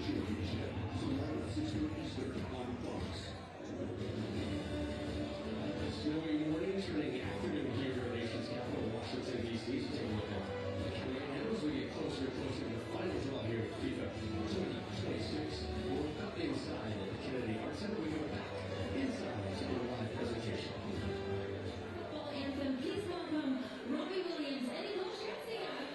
Championship, tonight at 6 Eastern on Fox. Snowy morning turning afternoon here in our nation's capital, Washington, D.C. So take a look at the countdown as we get closer and closer to the final draw here at FIFA 2026 World Cup inside the Kennedy Arts Center. We go back inside to the live presentation. Football anthem, please welcome Robbie Williams and Ilo Scherzinger.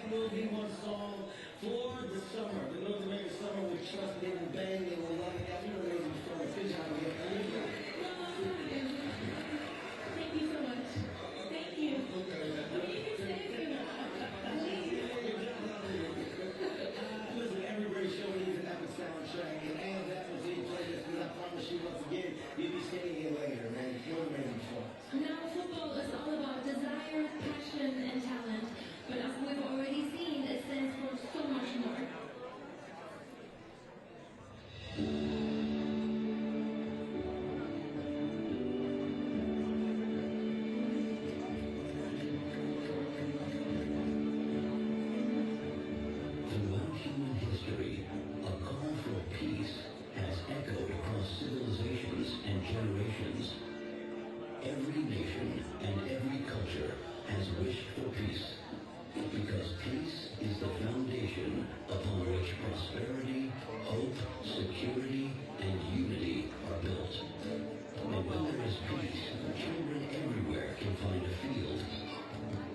Will be one song for the summer. The North American summer will trust me and bang, they will love it. You know they will from a fish out here. Thank you so much. Thank you. You can stay for Listen, every great show needs an epic soundtrack, and that was the playlist, because I promise you once again, you'll be staying here later, man. You're amazing show. Now football is all about desire, passion, and talent. But as we've already seen, it stands for so much more. security, and unity are built. And when there is peace, children everywhere can find a field,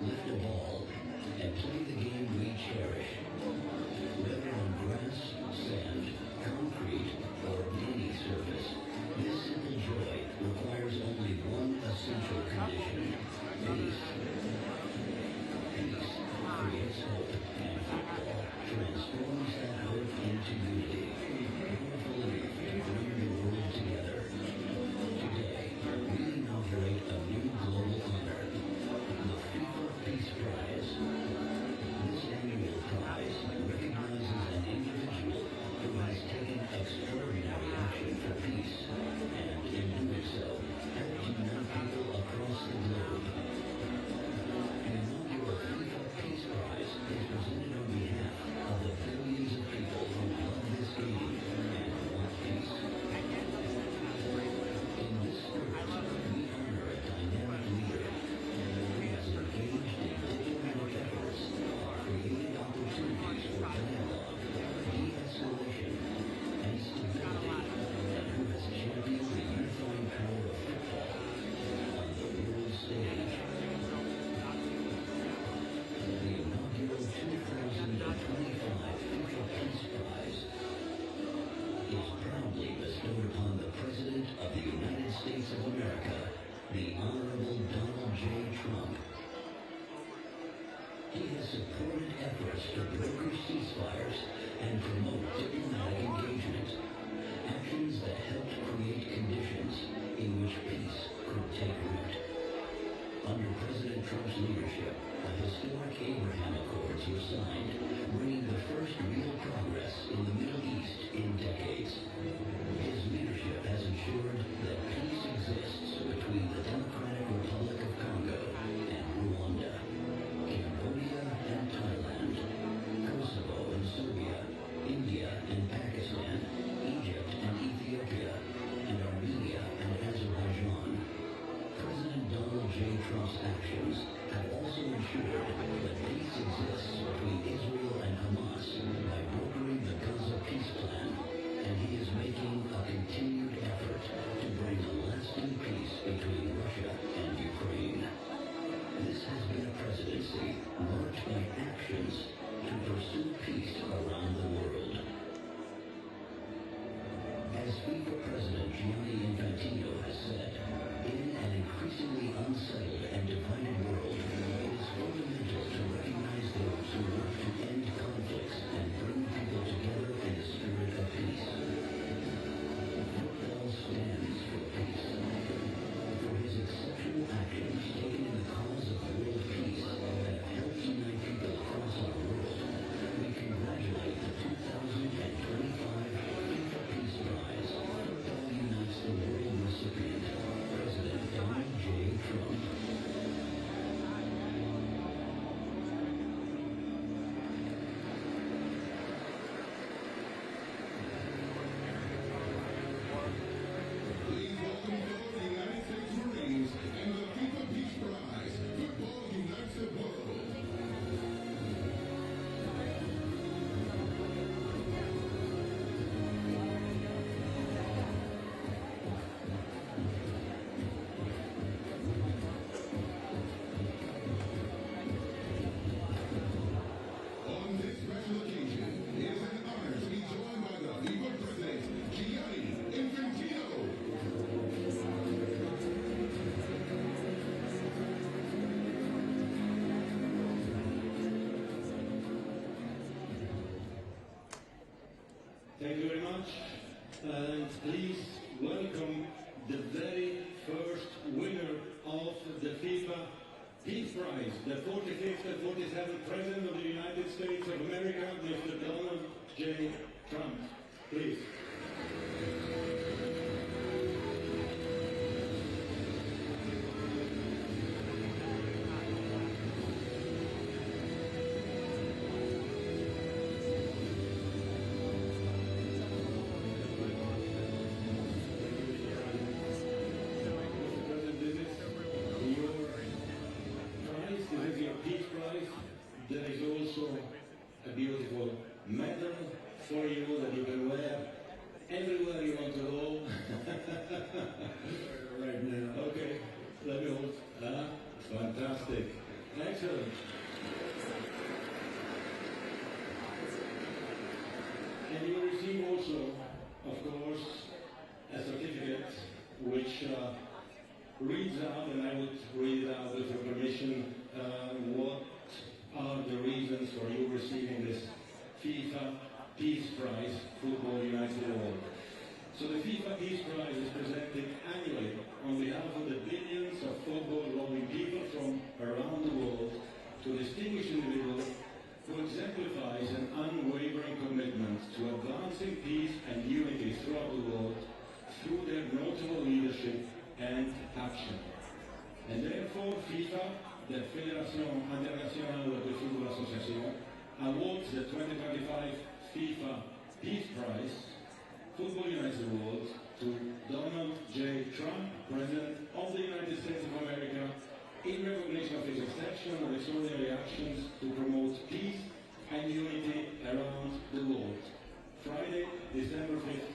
lift a ball, and play the game we cherish. Whether on grass, sand, concrete, or any surface, this simple joy requires only one essential condition: peace. Peace creates hope, and football transforms that hope into unity. Powerful enough to bring the world together. Today, we inaugurate a new global honor, the FIFA Peace Prize. This annual prize recognizes an individual who has taken extraordinary action for peace, and in doing so, helped unite people across the globe. The inaugural FIFA Peace Prize is presented on behalf of the billions of people who love this game and want peace. In this spirit, we honor a dynamic leader who has engaged in diplomatic efforts, created opportunities for dialogue, de-escalation, and stability, and who has championed the unifying power of football on the world stage. The inaugural 2025 FIFA Peace Prize is proudly bestowed upon the President of the United States of America, the Honorable Donald J. Trump. He has supported efforts to broker ceasefires and promote diplomatic engagement, actions that helped create conditions in which peace could take root. Under President Trump's leadership, the historic Abraham Accords were signed, bringing the first real progress in the Middle East in decades. His leadership has ensured that peace exists between the Democratic Republic of Congo and Rwanda, Cambodia and Thailand, Kosovo and Serbia, India and Pakistan, Egypt and Ethiopia, and Armenia and Azerbaijan. President Donald J. Trump's actions have also ensured that peace exists between Israel and Hamas by brokering the Gaza peace plan, and he is making a continued effort to bring a lasting peace between Russia and Ukraine. This has been a presidency marked by actions to pursue peace around the world. As FIFA President Gianni Infantino has said, in an increasingly unsettled and divided world, it is fundamental to recognize those who work to end conflicts and bring people together in the spirit of peace. Football stands for peace. For his exceptional actions taken in the cause of world peace that have helped unite people across our world, we congratulate the 2025 FIFA Peace Prize. Football Unites the World recipient, President Donald J. Trump. Please welcome forward the United States Marines and the FIFA Peace Prize. Football unites the world. On this special occasion, it is an honor to be joined by the FIFA President, Gianni Infantino. Thank you very much, and please welcome the very first winner of the FIFA Peace Prize, the 45th and 47th President of the United States of America, Mr. Donald J. Trump. Please. There is also a beautiful medal for you that you can wear receive also, of course, a certificate which reads out, and I would read it out with your permission, what are the reasons for you receiving this FIFA Peace Prize, Football Unites the World. So the FIFA Peace Prize is presented annually on behalf of the billions of football-loving people from around the world to a distinguished individual who exemplifies an unwavering commitment to advancing peace and unity throughout the world through their notable leadership and action. And therefore, FIFA, the Fédération Internationale de Football Association, awards the 2025 FIFA Peace Prize, Football Unites the World, to Donald J. Trump, President of the United States of America, in recognition of his exceptional and extraordinary actions to promote peace and unity around the world. Friday, December 5th,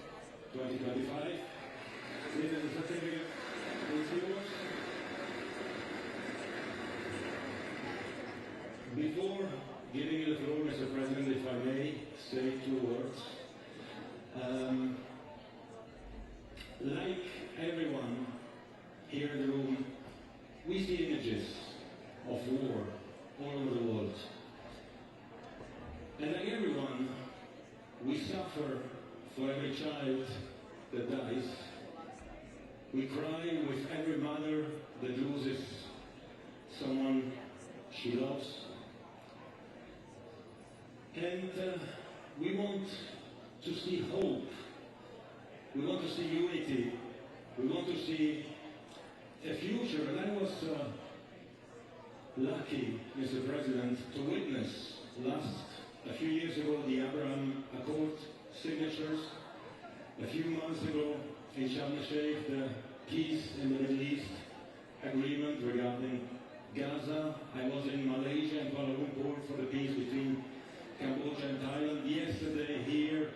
2025. This is the certificate. It's yours. Before giving you the floor, Mr. President, if I may say 2 words. Like everyone here in the room, we see images of war all over the world. And like everyone, we suffer for every child that dies. We cry with every mother that loses someone she loves. And we want to see hope. We want to see unity. We want to see a future. And I was lucky, Mr. President, to witness a few years ago, the Abraham Accord signatures. A few months ago, in Sharm el-Sheikh, the peace in the Middle East agreement regarding Gaza. I was in Malaysia and Kuala Lumpur for the peace between Cambodia and Thailand. Yesterday here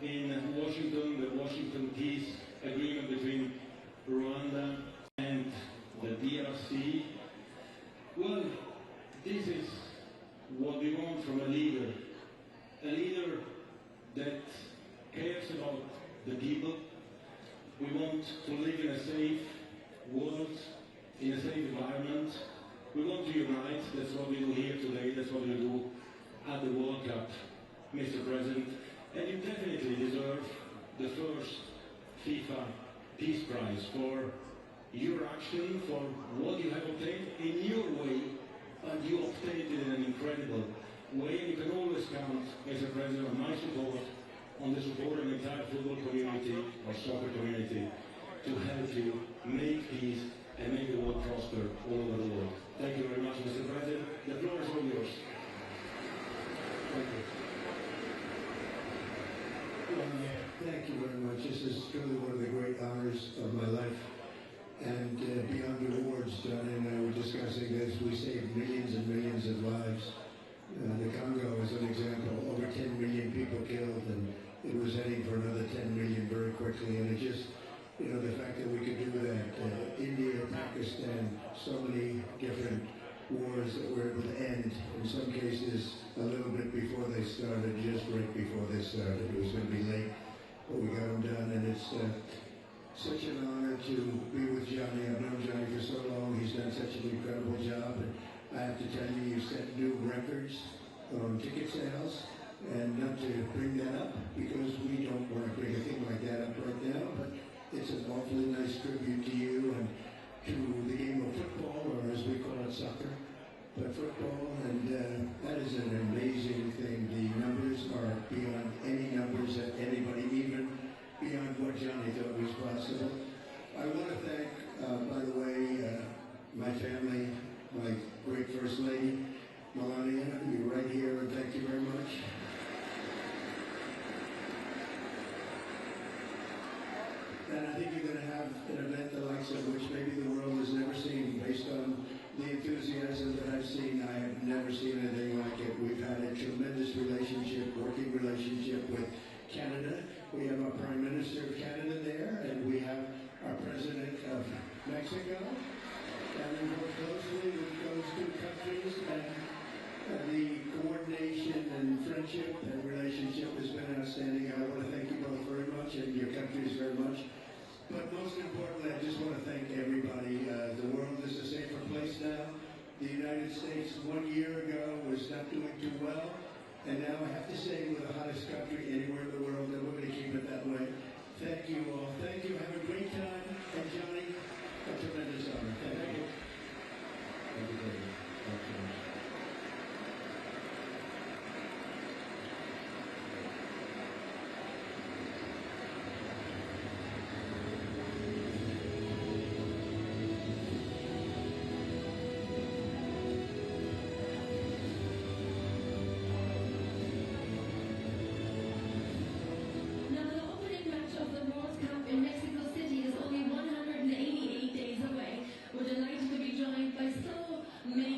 in Washington, the Washington Peace Agreement between Rwanda and the DRC. Well, this is what we want from a leader that cares about the people. We want to live in a safe world, in a safe environment. We want to unite. That's what we do here today. That's what we do at the World Cup, Mr. President. And you definitely deserve the first FIFA Peace Prize for your action, for what you have obtained in your way, and you obtained it in an incredible way. And you can always count, Mr. President, on my support, on the support of the entire football community or soccer community to help you make peace and make the world prosper all over the world. Thank you very much, Mr. President. The floor is all yours. Thank you. Thank you very much. This is truly one of the great honors of my life. And beyond the awards, John and I were discussing this. We saved millions and millions of lives. The Congo is an example. Over 10 million people killed, and it was heading for another 10 million very quickly. And it just, the fact that we could do that. India, Pakistan, so many different wars that were able to end, in some cases, a little bit before they started, just right before they started. It was going to be late, but we got them done, and it's such an honor to be with Johnny. I've known Johnny for so long. He's done such an incredible job, and I have to tell you, you've set new records on ticket sales, and not to bring that up, because we don't want to bring a thing like that up right now, but it's an awfully nice tribute to you and to the game of football, or as we call it, soccer, but football, and that is an amazing thing. The numbers are beyond any numbers that anybody, even beyond what Johnny thought was possible. I want to thank, by the way, my family, my great First Lady, Melania. You're right here, and thank you very much. And I think you're going to have an event the likes of which maybe the world has never seen. Based on the enthusiasm that I've seen, I have never seen anything like it. We've had a tremendous relationship, working relationship with Canada. We have our Prime Minister of Canada there, and we have our President of Mexico. And we work closely with those two countries, and the coordination and friendship and relationship has been outstanding. I want to thank And now I have to say we're the hottest country anywhere in the world, and we're going to keep it that way. Thank you all. Thank you. Have a great time. And Johnny, a tremendous honor. Thank you. Thank you, David. Thank you. Now, the opening match of the World Cup in Mexico City is only 188 days away. We're delighted to be joined by so many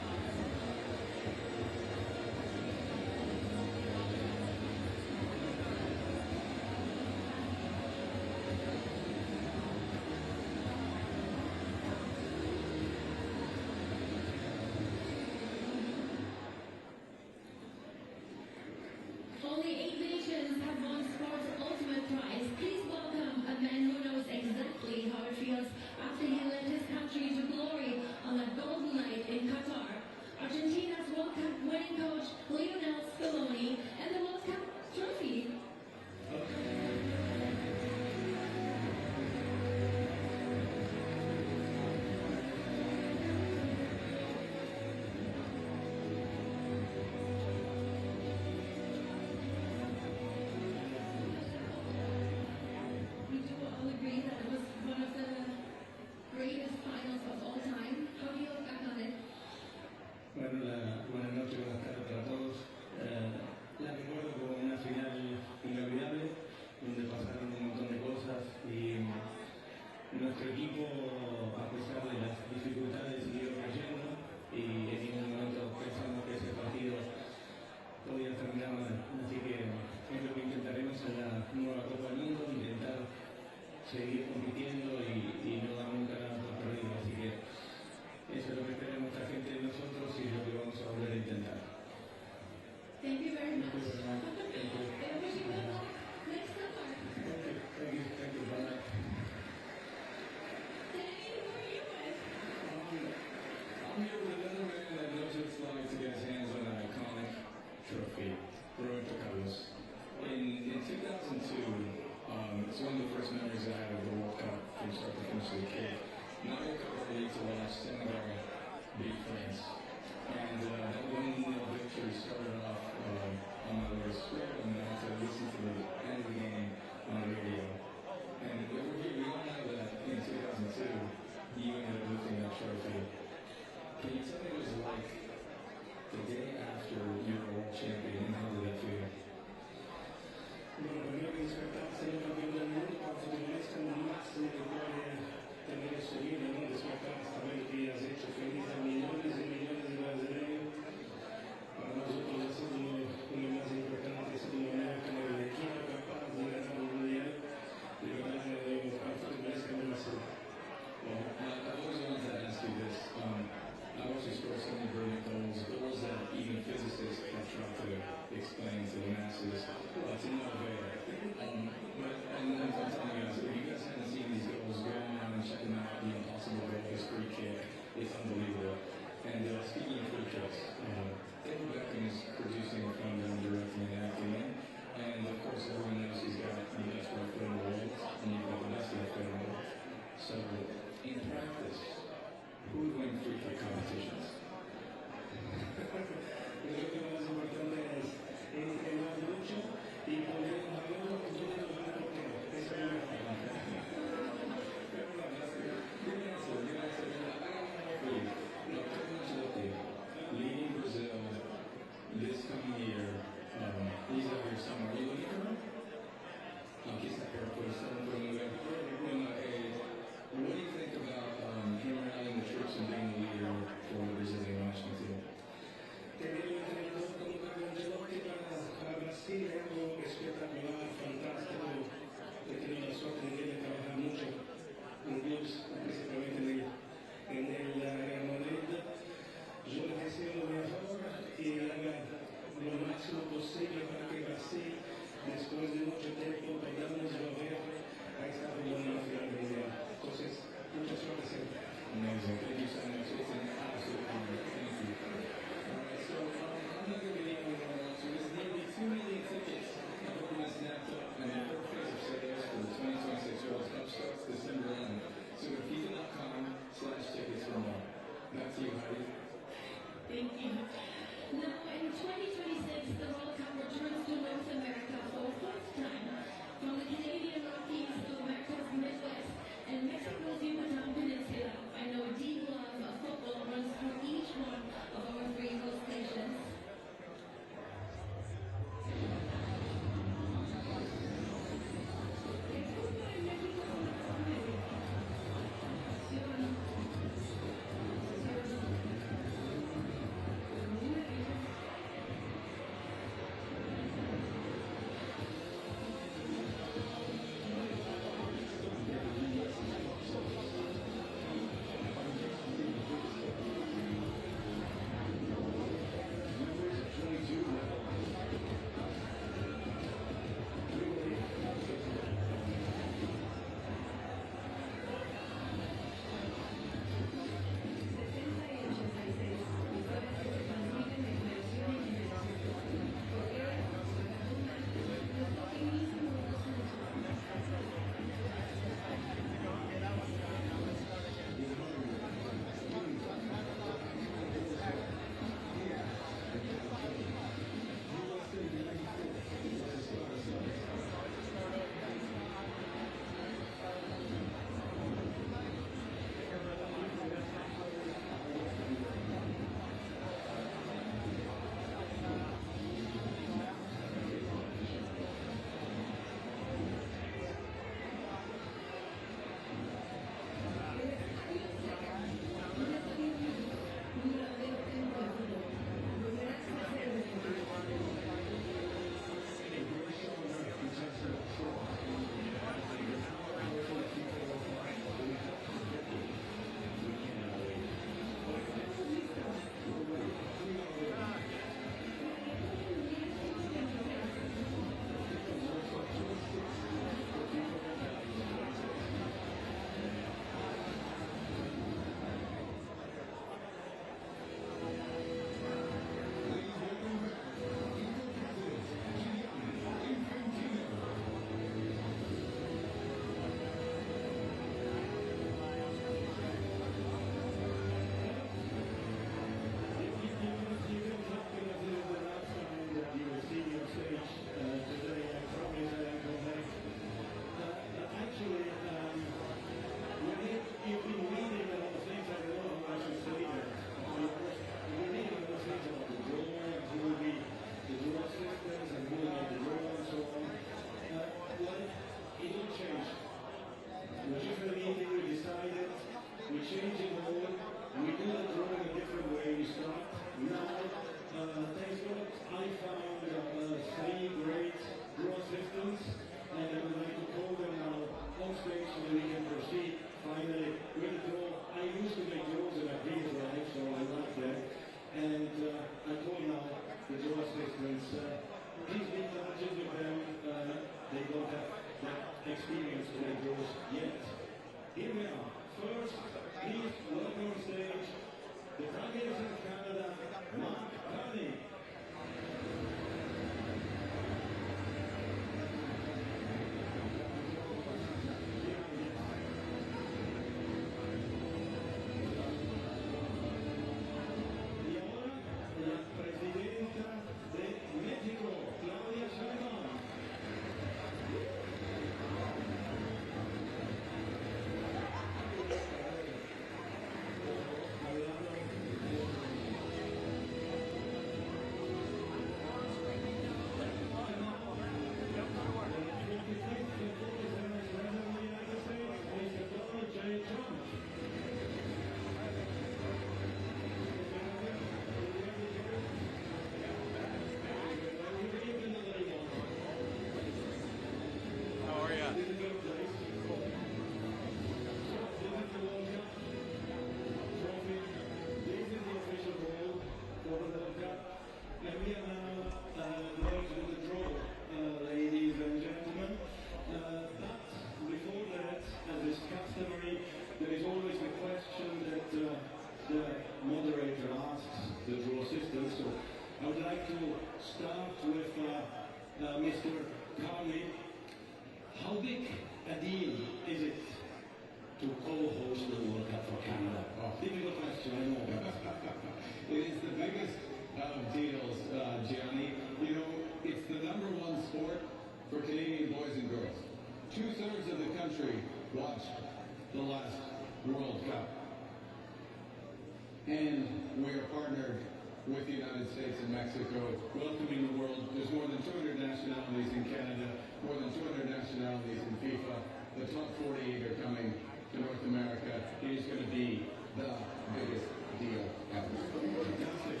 And we are partnered with the United States and Mexico, welcoming the world. There's more than 200 nationalities in Canada, more than 200 nationalities in FIFA. The top 48 are coming to North America. It is going to be the biggest deal ever. Fantastic.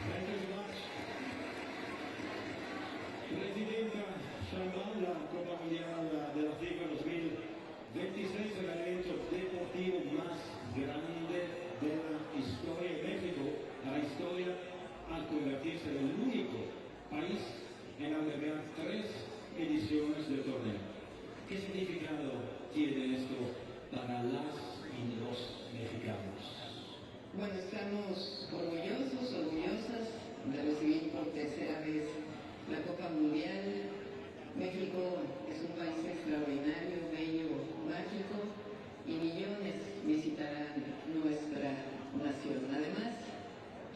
Thank you so much. Presidenta Sheinbaum, la Copa Mundial de la FIFA 2026 es el evento deportivo más grande de la historia de México, a la historia al convertirse en el único país en albergar 3 ediciones del torneo. ¿Qué significado tiene esto para las y los mexicanos? Bueno, estamos orgullosas de recibir por tercera vez la Copa Mundial. México es un país extraordinario, bello, mágico, y millones visitarán nuestra nación. Además,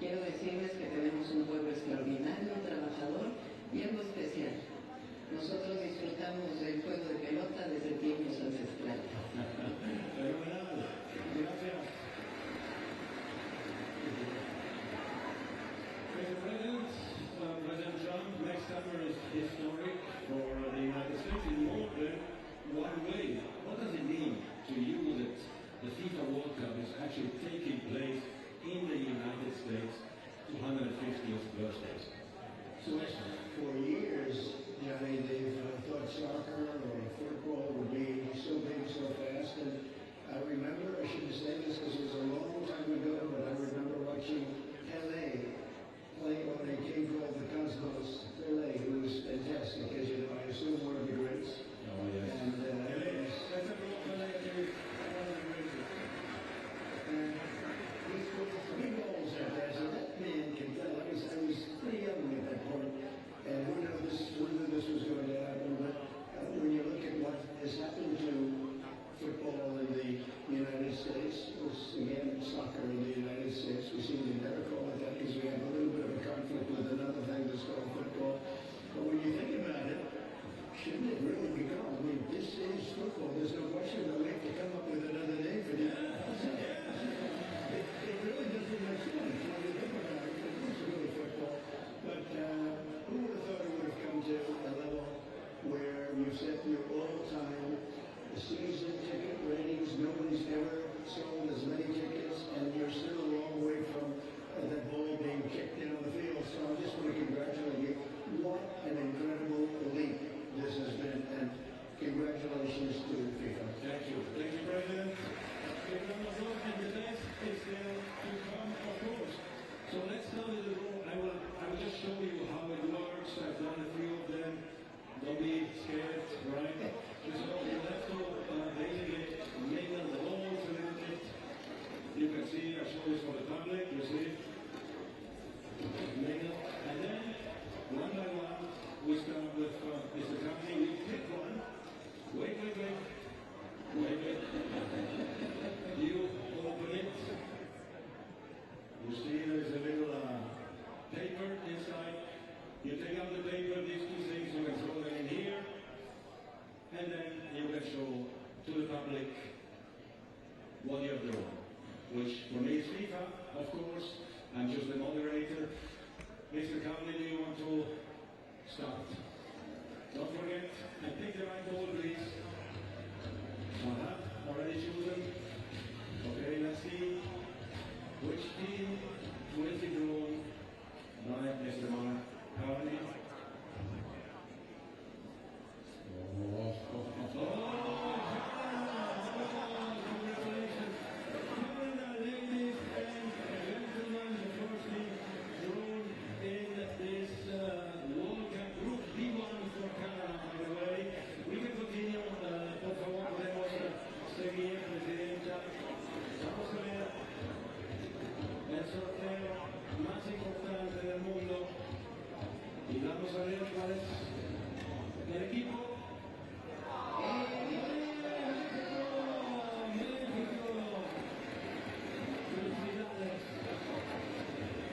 quiero decirles que tenemos un pueblo extraordinario, trabajador y algo especial. Nosotros disfrutamos del juego de pelota desde tiempos ancestrales. Fenomenal. Gracias. President Trump, next summer is historic for the United States in more than one way. What does it mean to you that the FIFA World Cup is actually taking place in the United States 250th birthday? For years, Johnny, they've thought soccer or football would be so big so fast. And I remember, I shouldn't say this because it was a long time ago, but I remember watching Pelé play on a game called the Cosmos. Pelé, who was fantastic, as you know, I assume one of the greats. Oh, yes. And Pelé, that's a good Pelé, one of the greatest. and he scored 3 goals at that, so that man can play. I was pretty young at that point, and who knew this was going to happen, but when you look at what has happened to football in the United States, again, soccer in the United States, we seem to never call it that because we have a little bit of a conflict with another thing that's called football. But when you think about it, shouldn't it really become? I mean, this is football. There's no question that we have to come up with another name for that. It really doesn't make sense when you think about it. It is really football. But who would have thought it would have come to a level where you set your all-time season ticket ratings? Nobody's ever sold as many tickets, and you're still a long way from that ball being kicked down the field. So I just want to congratulate you. What an incredible leap this has been, and congratulations to FIFA. Thank you. Thank you, President. And the best is still to come, of course. So let's start with the rule. I will just show you how it works. I've done a few of them. Don't be scared, right? Just you have to basically mingle the balls a little bit. You can see, I'll show this for the public, you see? Mingle. And then, one by one, we start with Mr. Company. We pick one. Wait. You open it. You see there's a little paper inside. You take out the paper, these 2 things, you can throw them in here. And then you can show to the public what you have drawn. Which for me is FIFA, of course. I'm just the moderator. Mr. Company, do you want to start? Don't forget, and pick the right ball, please. Already chosen. Okay, let's see which team will be drawn by Mr. Mark Carney. Congratulations. Canada, ladies and gentlemen, the first team drawn in this World Cup Group B1 for Canada, by the way. We can continue, por favor, podemos seguir, Presidenta. Vamos a ver el sorteo más importante del mundo y vamos a ver cuál es el equipo.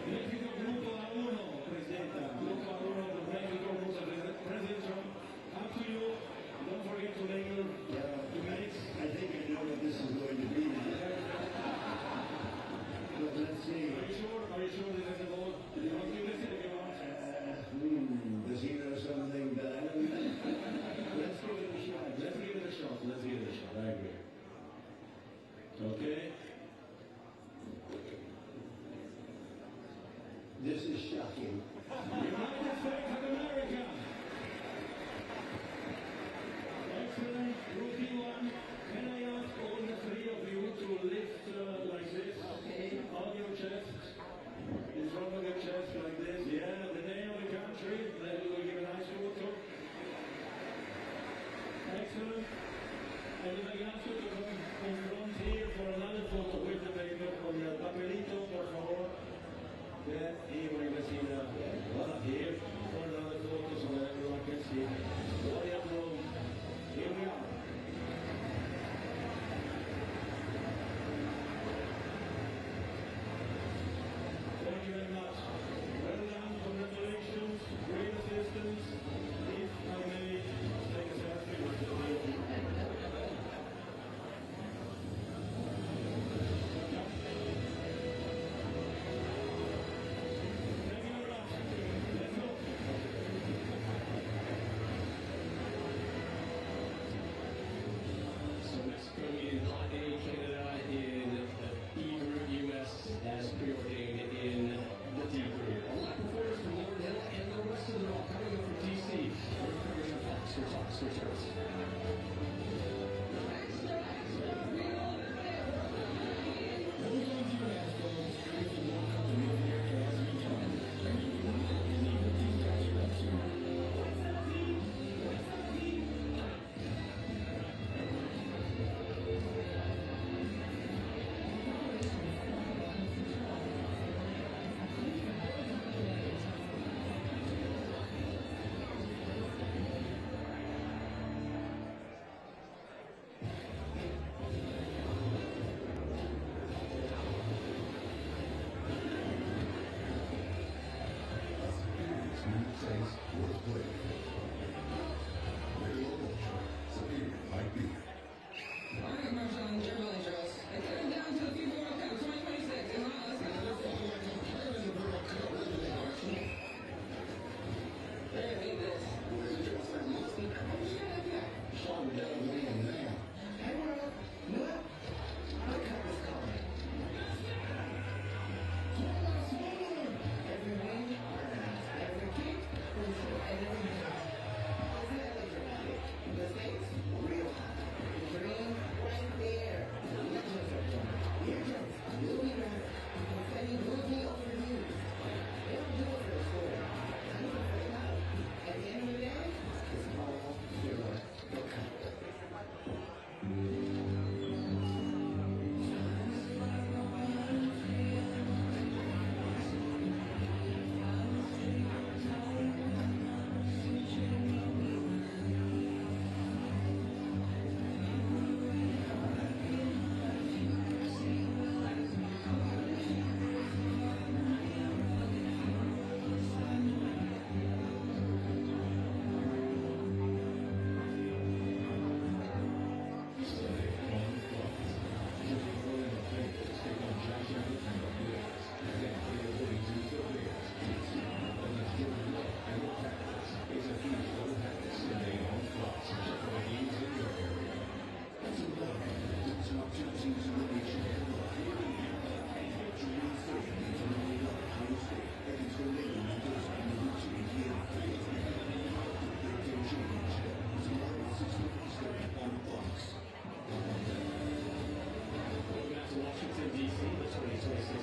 México, Grupo A1, Presidenta. Grupo A1 de México, President Trump. Up to you. Don't forget to make your minutes. I think I know what this is going to be. This is shocking. United States of America. Excellent. Routine one. Can I ask all the three of you to lift like this on your chest? In front of your chest like this. Yeah, the name of the country. Then we will give a nice photo. Excellent. And if I can ask you to come in front here for another photo with the paper on the papelito, por favor. Yeah, here we can see the here for another photo so that everyone can see. Royal room. Here we are. Thank you very much. Well done, congratulations, great assistance. If I may take a selfie with the three of you. Thank you very much. Let's go. So Mexico in Pot A, Canada in the E group, US as preordained in the D group. A lot of performers from Lord Hill and the rest of them all coming up from DC. We're covering the Fox for Fox returns.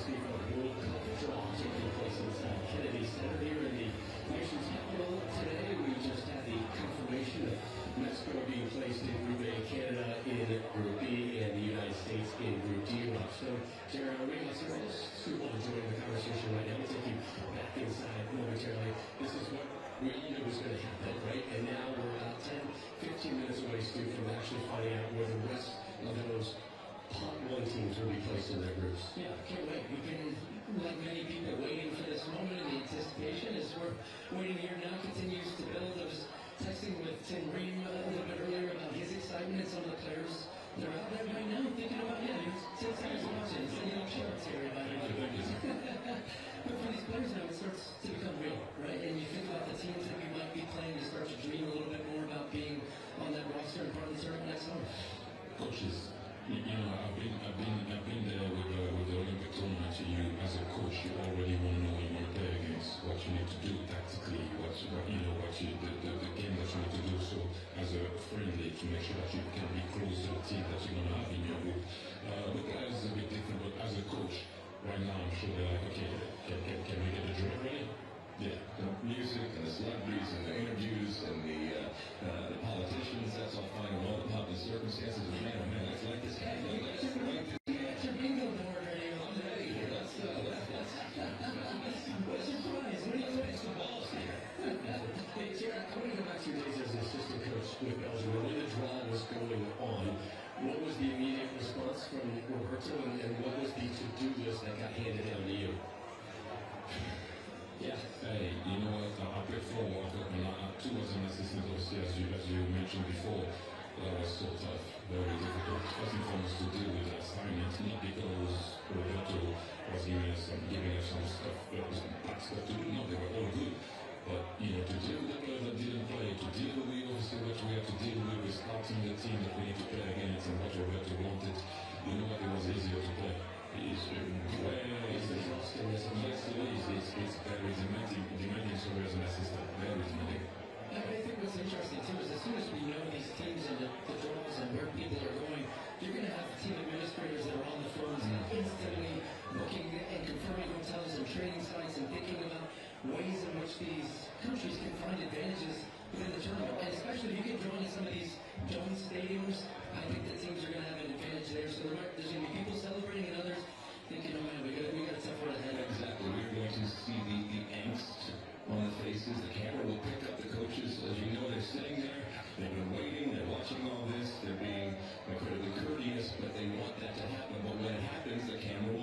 FIFA World Cup draw taking place inside Kennedy Center here in the nation's capital today. We just had the confirmation of Mexico being placed in Group A, Canada in Group B, and the United States in Group D. So, Jared, we're just super enjoying the conversation right now. We'll take you back inside momentarily. This is what we knew was going to happen, right? And now we're about 10, 15 minutes away, Stu, from actually finding out where the rest of those Pot 1 teams will be placed in their groups. Yeah, can't wait. We've been, like many people, waiting for this moment, and the anticipation as we're waiting here now continues to build. I was texting with Tim Ream a little bit earlier about his excitement and some of the players that are out there right now thinking about, Tim Ream's watching, sending up shirts here about it. But for these players now, it starts to become real, right? And you think about the teams that we might be playing, you start to dream a little bit more about being on that roster and part of the tournament next summer. Coaches. I've been there with the Olympic tournament. You, as a coach, you already want to know when you're there. as a friendly to make sure that you can be close to the team that you're going to have in your group. The guys is a bit different, but as a coach, right now I'm sure they're like, okay, can we get the drill ready? Yeah, the music and the celebrities and the interviews and the politicians, that's all fine and all the pomp and circumstances. But man, let's light this candle. Let's light this Get your bingo board ready. I'm ready here. Let's go. What a surprise. What do you think? The balls here. Hey, Jared, I want to go back to your days as an assistant coach with Belgium. When the draw was going on, what was the immediate response from Roberto, and what was the to-do list that got handed down to you? Yeah. Hey, you know what? I played for a World Cup, and too as an assistant obviously, as you mentioned before, that was so tough, very difficult. First and foremost to deal with the assignment, not because Roberto was giving us some stuff, stuff to do. No, they were all good. But you know, to deal with the players that didn't play, to deal with obviously what we have to deal with scouting the team that we need to play against and what Roberto wanted. You know what? It was easier to play. It's exhausting. Yes, it is. It's very demanding so as an assistant. Very demanding. I think what's interesting too is as soon as we know these teams and the draws and where people are going, you're going to have team administrators that are on the phones instantly booking and confirming hotels and training sites and thinking about ways in which these countries can find advantages within the tournament. And especially if you get drawn to some of these dome stadiums, I think that teams are going to have an advantage there. So there's going to be people celebrating and others thinking, oh man, we got a tough one ahead. Exactly. We're going to see the angst on the faces. The camera will pick up the coaches. As you know, they're sitting there. They've been waiting. They're watching all this. They're being incredibly courteous, but they want that to happen. But when it happens, the camera will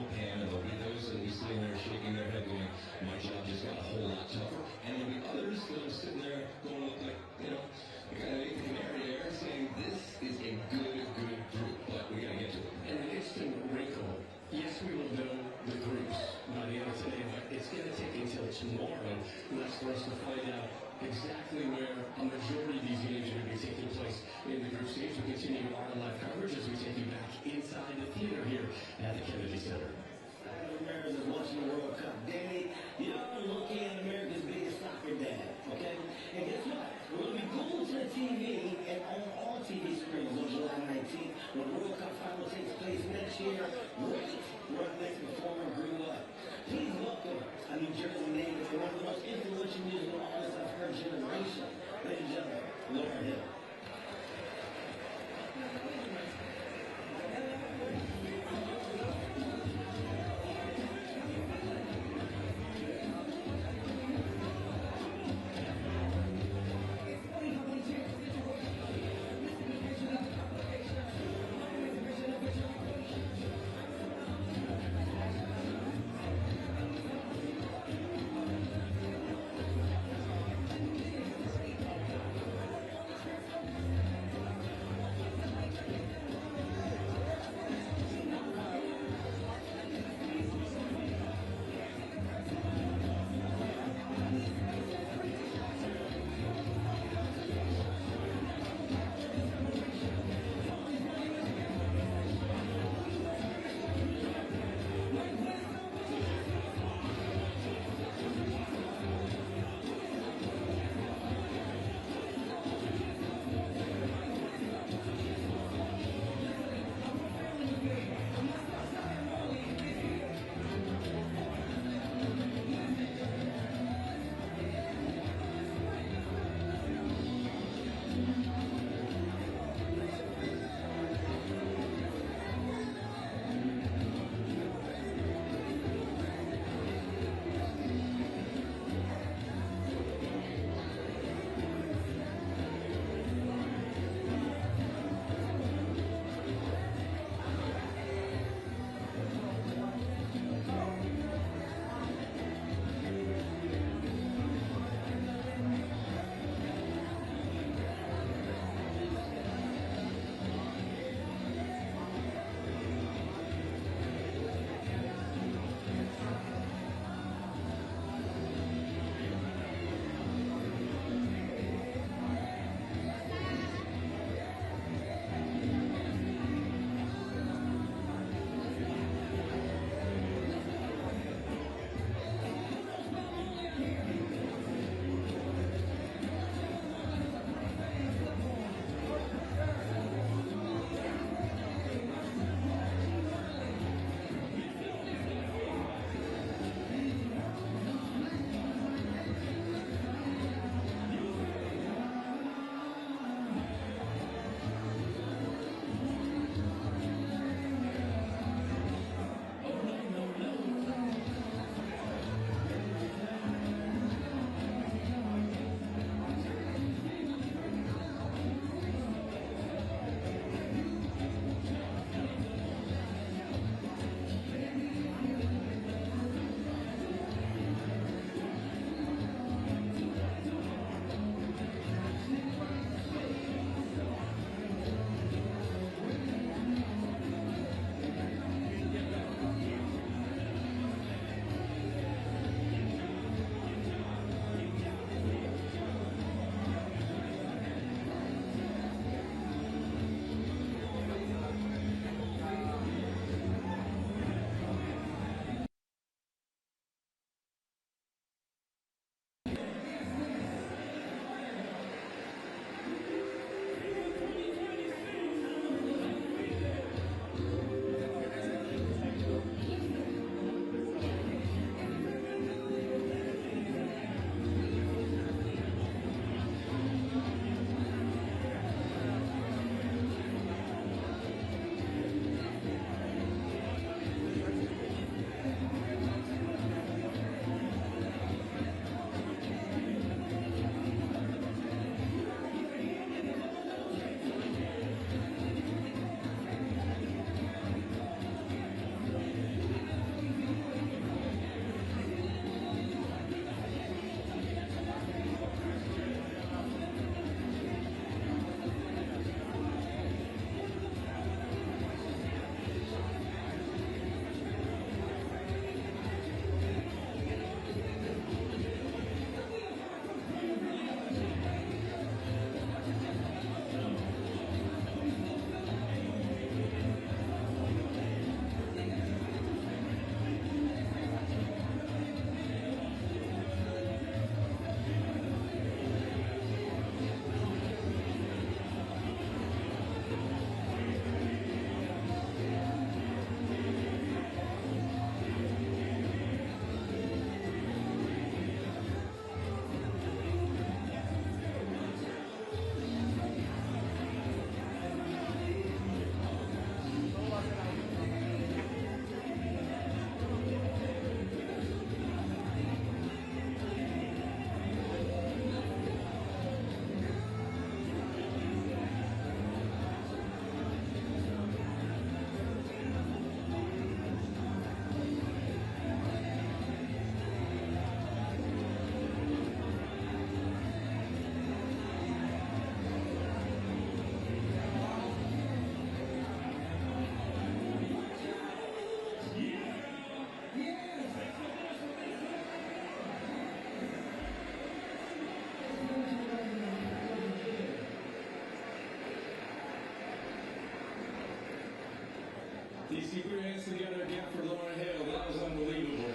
see, put your hands together again for Lauren Hill. That was unbelievable.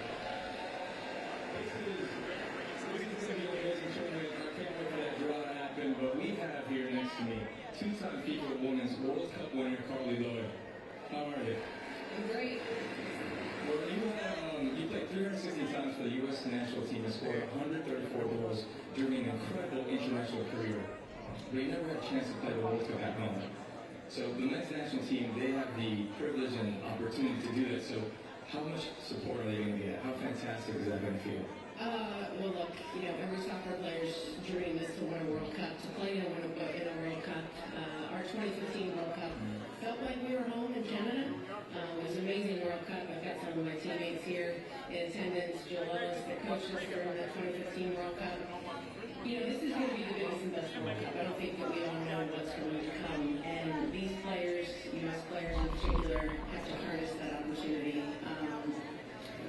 This is going to be an amazing tournament. I can't wait for that draw to happen. But we have here next to me two-time FIFA Women's World Cup winner, Carly Lloyd. How are you? I'm great. Well, you played 360 times for the U.S. national team and scored 134 goals during an incredible international career. But you never had a chance to play the World Cup at home. So the men's national team, they have the privilege and opportunity to do that. So how much support are they going to get? How fantastic is that going to feel? Well, look, every soccer player's dream is to win a World Cup, to play in a World Cup. Our 2015 World Cup felt like we were home in Canada. It was an amazing World Cup. I've got some of my teammates here in attendance. Jill Ellis, that coached us during the 2015 World Cup. This is going to be the biggest and best World Cup. I don't think that we all know what's going to come. And these players, U.S. players in particular, have to harness that opportunity.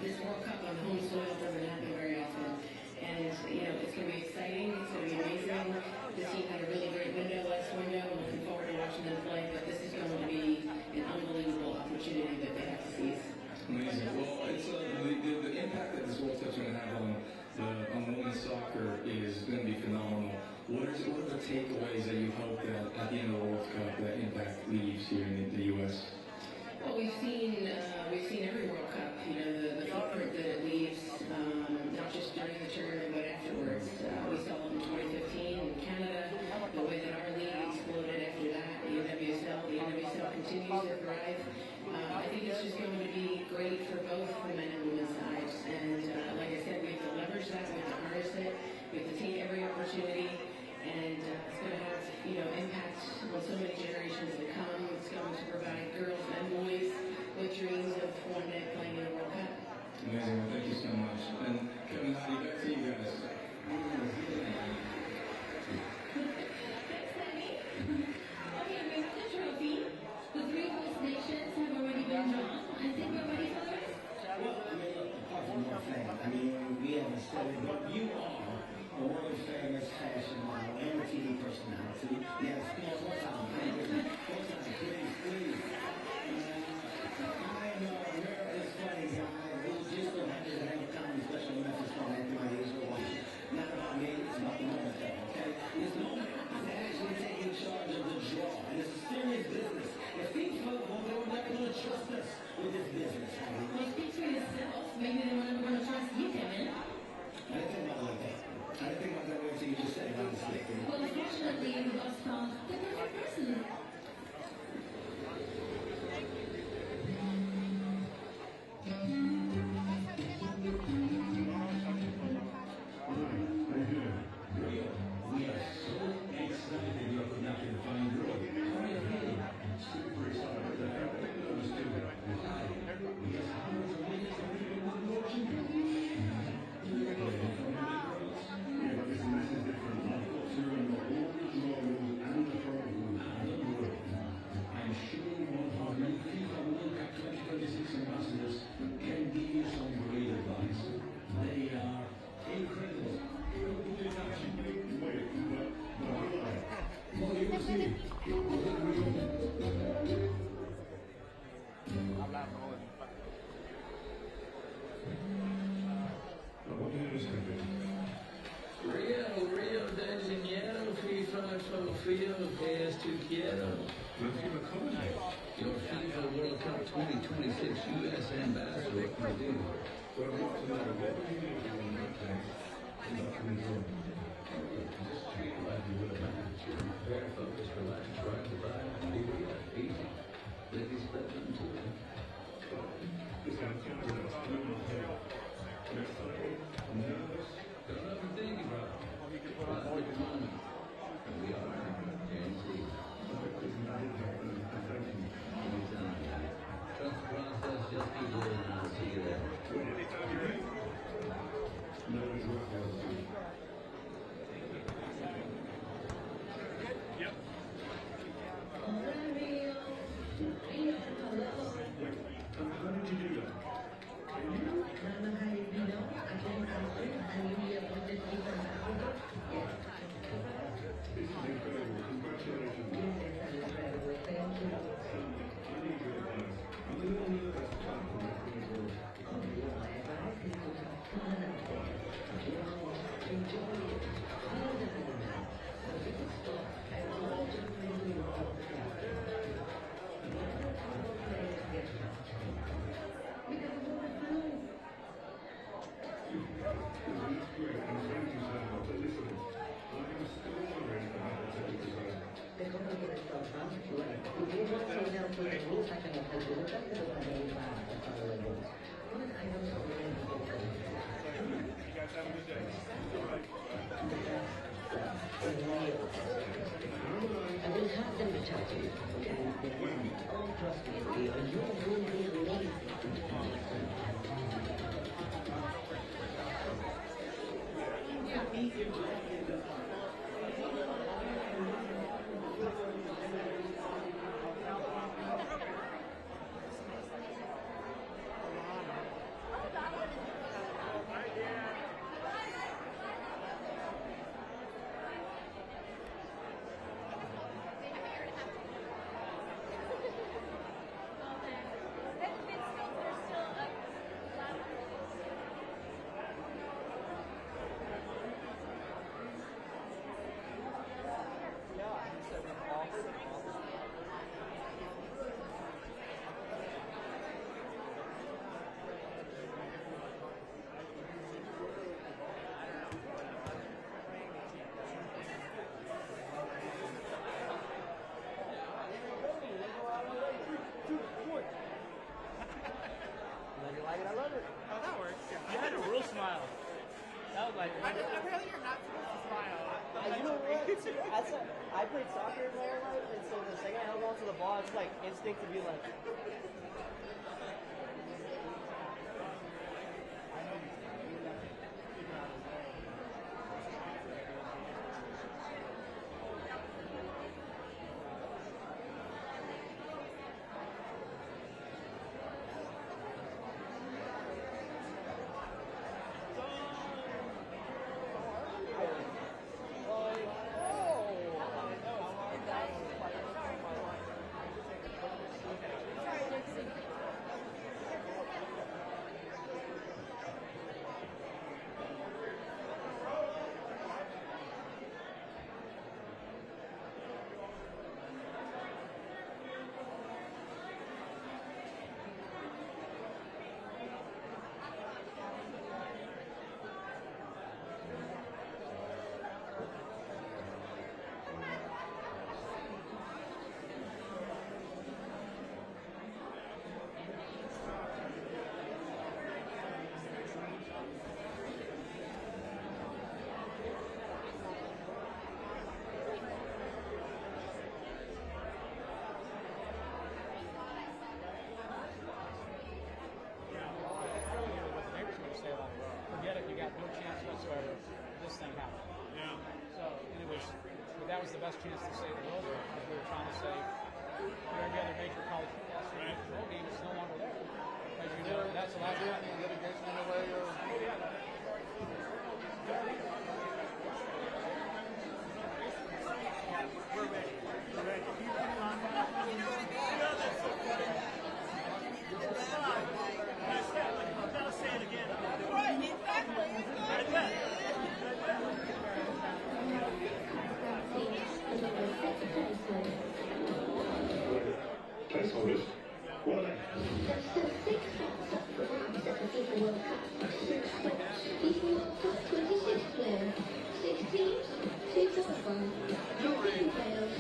This World Cup on home soil doesn't happen very often. And, it's going to be exciting. It's going to be amazing. The team had a really great last window. I'm looking forward to watching them play. But this is going to be an unbelievable opportunity that they have to seize. Amazing. Well, it's the impact that this World Cup's going to have on women's soccer is going to be phenomenal. What are the takeaways that you hope that at the end of the World Cup that impact leaves here in the U.S.? Well, we've seen every World Cup, the footprint that it leaves, not just during the tournament, but afterwards. We saw it in 2015 in Canada, the way that our league exploded after that, the NWSL continues to thrive. I think it's just going to be great for both the men and women's sides. And like I said, we have to leverage that, we have to harness it, we have to take every opportunity. And it's going to have, impact on so many generations to come. It's going to provide girls and boys with dreams of one day playing in a World Cup. Amazing. Well, thank you so much. And Kevin, Heidi, back to you guys. Thanks, Sammy. Okay, we have the trophy. The three host nations have already been drawn. I think we're ready for the rest. Well, apart from one thing, we haven't said it, but you are a world famous fashion model and a TV personality. Yes, one time, please. I'm a very funny guy who just so happens to have a comedy special message from my usual wife. Not about me, it's about the moment, okay? This moment is actually taking charge of the draw, and it's a serious business. If FIFA won't go, they're not going to trust us with this business. Well, speak for yourself. Maybe they're not going to trust you, Kevin. I didn't think about it like that. I didn't think about that way until you just said it, honestly. Well, unfortunately, you lost found the perfect person. We are so excited you could not find Roy. How are you feeling? Super excited. I felt a bit nervous too. Why? Because hundreds of millions of people want to watch you. Yeah, but this is different. I've got to remember all the draw rules and the program and the rules. I'm sure one of our new FIFA World Cup 2026 ambassadors can give you some great advice. They are incredible. Rio de Janeiro, FIFA Fofio, PS tu quiero. Your FIFA World Cup 2026 U.S. Ambassador, Purdue. Very focused, relaxed, right to right, easy. Ladies, let them do it. Nervous? Don't overthink it, brother. That's the moment. And we are guaranteed. Trust the process, just keep living on, see you there. Enjoy it. Hold the hand. The pit stop and all gentlemen will walk down. Never all players get lost. Because of the flow. That's great, and thank you so much. But listen, I'm still wondering about the technical zone. Te conto che restò tanto, pudimos soñar con la luz a que nos ayuda, pero también va a pasar la luz. What I don't know is You guys have a good day. I will have them charge you. Oh, trust me, dear, you will be amazing. I played soccer my whole life, and so the second I held on to the ball, it's like instinct to be like. That was the best chance to save the world because we were trying to save every other major college football football game is no longer there. As you know, that's the last one. Litigation in the way or... Oh, yeah. We're ready. We're ready. Keep it on. You know what I mean? No, that's so funny. I gotta say it again. Right, exactly. Right there. Placeholders. What are they? That's the 6 spots up for grabs at the FIFA World Cup. 6 spots. FIFA World Cup 26 players. 6 teams, 2 qualifying. 15 players,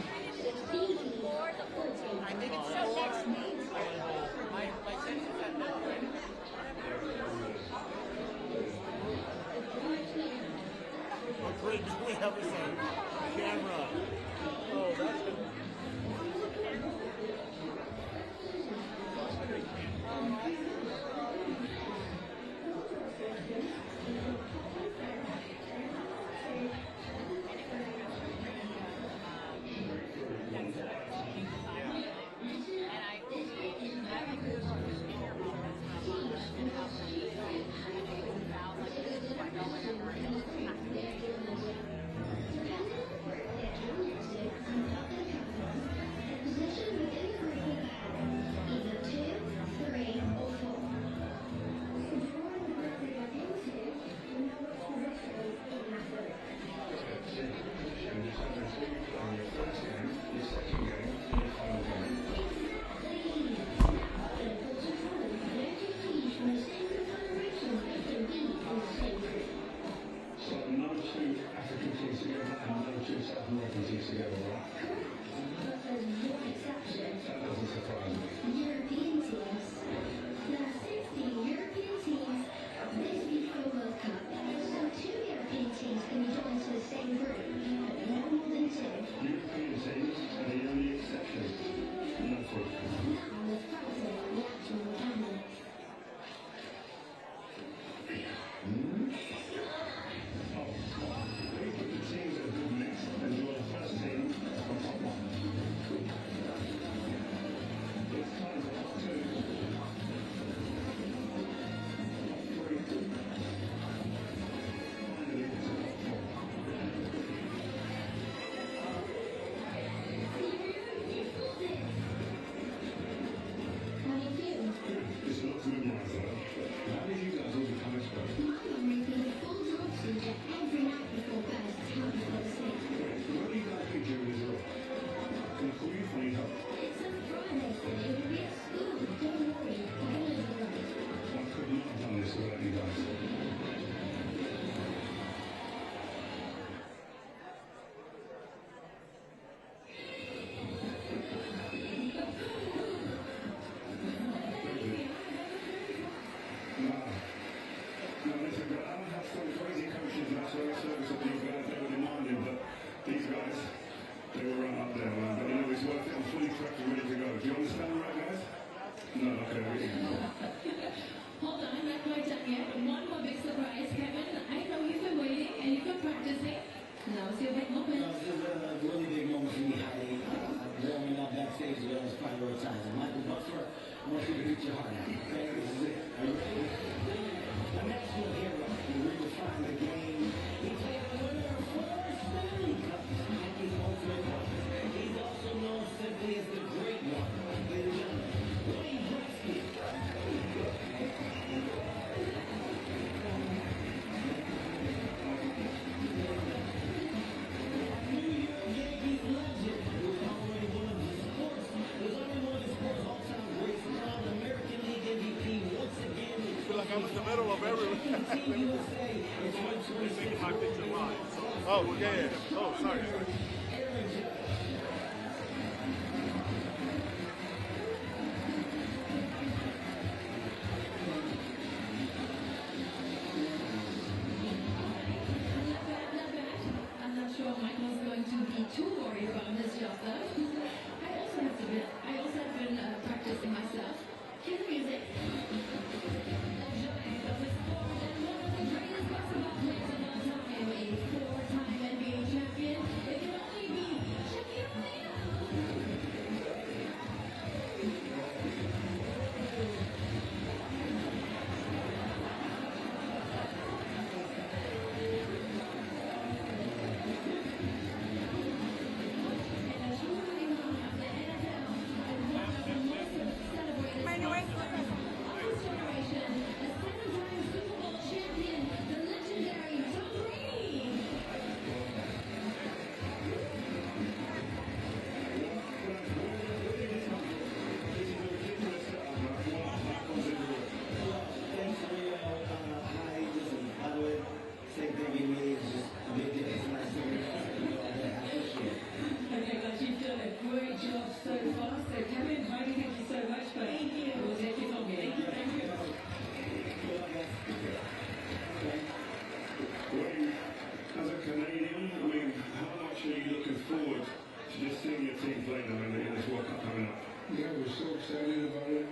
16 teams, 4 teams. I think it's so next means. My sense is that no, right? Oh, great. We have this on camera. Oh, that's good. No, listen, I have some crazy coaches in that service of these guys. They were demanding, but these guys, they were right up there, man. But you know, it's worth it. I'm fully prepped and ready to go. Do you understand the right, guys? No, okay, really. Hold on, not quite done yet. One more big surprise, Kevin. I know you've been waiting and you've been practicing. Now it's your big moment. This is a really big moment for me, Heidi. Growing up backstage, you always prioritize. Michael Buffer, I want you to beat your heart out. Okay, this is it. Are you ready? A national hero. He redefined the game. He played the winner of 4 Stanley Cups. Hockey's ultimate one. He's also known simply as the Great One. Ladies and gentlemen, Wayne Gretzky. I'm in the middle of everything. Making my picture live. Oh, yeah. Oh, sorry. I'm not sure Michael's going to be too worried about his job though. I also have been practicing myself. Cue the music. As a Canadian, I mean, how much are you looking forward to just seeing your team play now in this World Cup coming up? Yeah, we're so excited about it.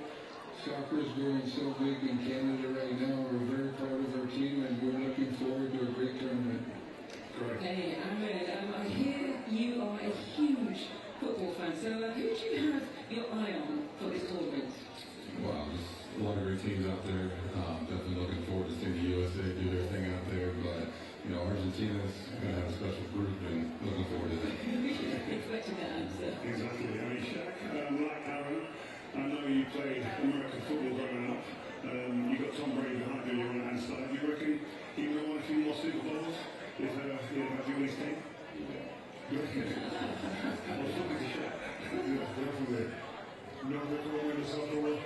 Soccer is growing so big in Canada right now. We're very proud of our team and we're looking forward to a great tournament. Correct. Hey, Ahmed, I hear you are a huge football fan, so who do you have your eye on for this tournament? Wow, there's a lot of great teams out there. Definitely looking forward to seeing the USA do their thing out there. But, you know, Argentina's going to have a special group and looking forward to that. Expecting that answer. Exactly. I mean, Shaq, like Aaron, I know you played American football growing up. You got Tom Brady behind you on the hand side. You reckon he would have won a few more Super Bowls if he had you on his team? You reckon? I was talking to Shaq. Yeah, definitely. No, they're going to win the Super Bowl.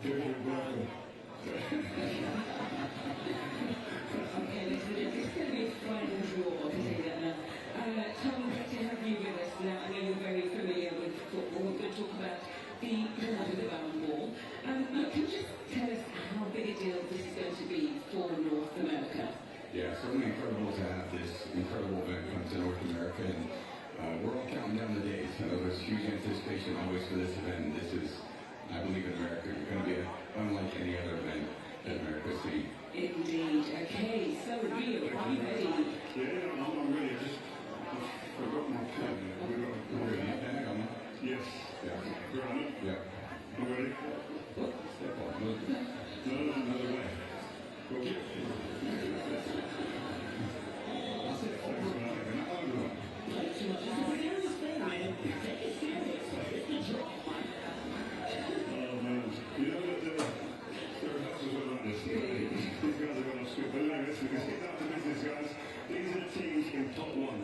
David Beckham. Okay, listen, it's going to be a final draw, I'll tell you that now. Tom, great to have you with us now. I know you're very familiar with football. We're going to talk about the award of the Ballon d'Or. Can you just tell us how big a deal this is going to be for North America? Yeah, certainly incredible to have this incredible event come to North America. And we're all counting down the days. I know there's huge anticipation always for this event. This is, I believe, in America, going to be unlike any other event that America's seen. Indeed. Okay, so Rio, are you ready? Yeah, I'm ready. I forgot my pen. Yes. Yeah. Right. Yeah. I'm ready. Step on. No, another way. Okay. That's it. Thanks, man. Too much. This is a serious thing, man. Take it serious. It's the draw. Oh, man. You know that the rehearsals were like this. These guys are going off script. But anyway, let's get down to business, guys. These are the teams in top one.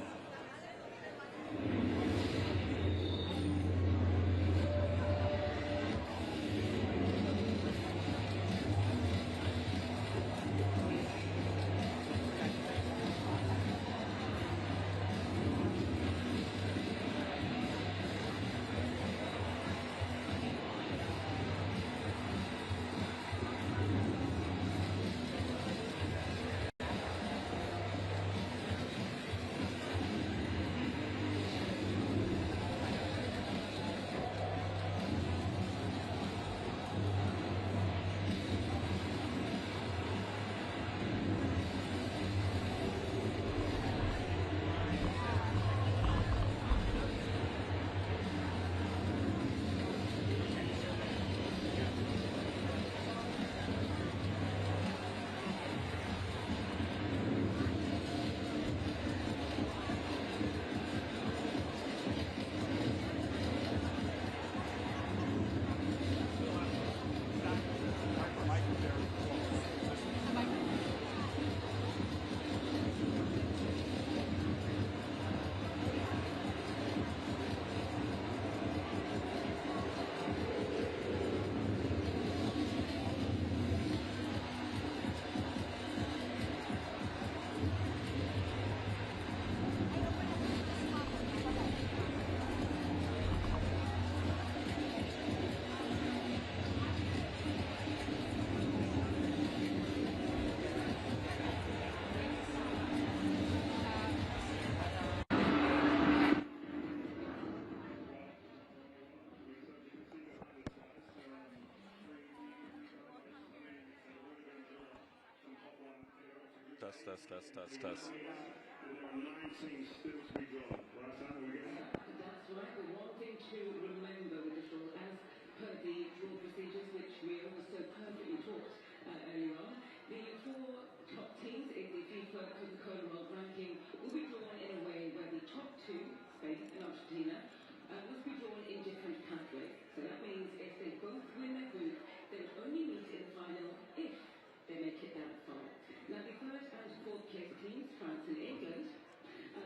And there are 19 still to be drawn. Right, Sam, we get that? That's right, but one thing to remember with the draw, as per the draw procedures, which we also perfectly taught earlier on, the 4 top teams in the FIFA Coca-Cola World Ranking will be drawn in a way where the top 2, Spain and Argentina, must be drawn in different pathways. So that means if they both win their group, they will only meet in the final if they make it that far. Now the 3rd and 4th place teams, France and England,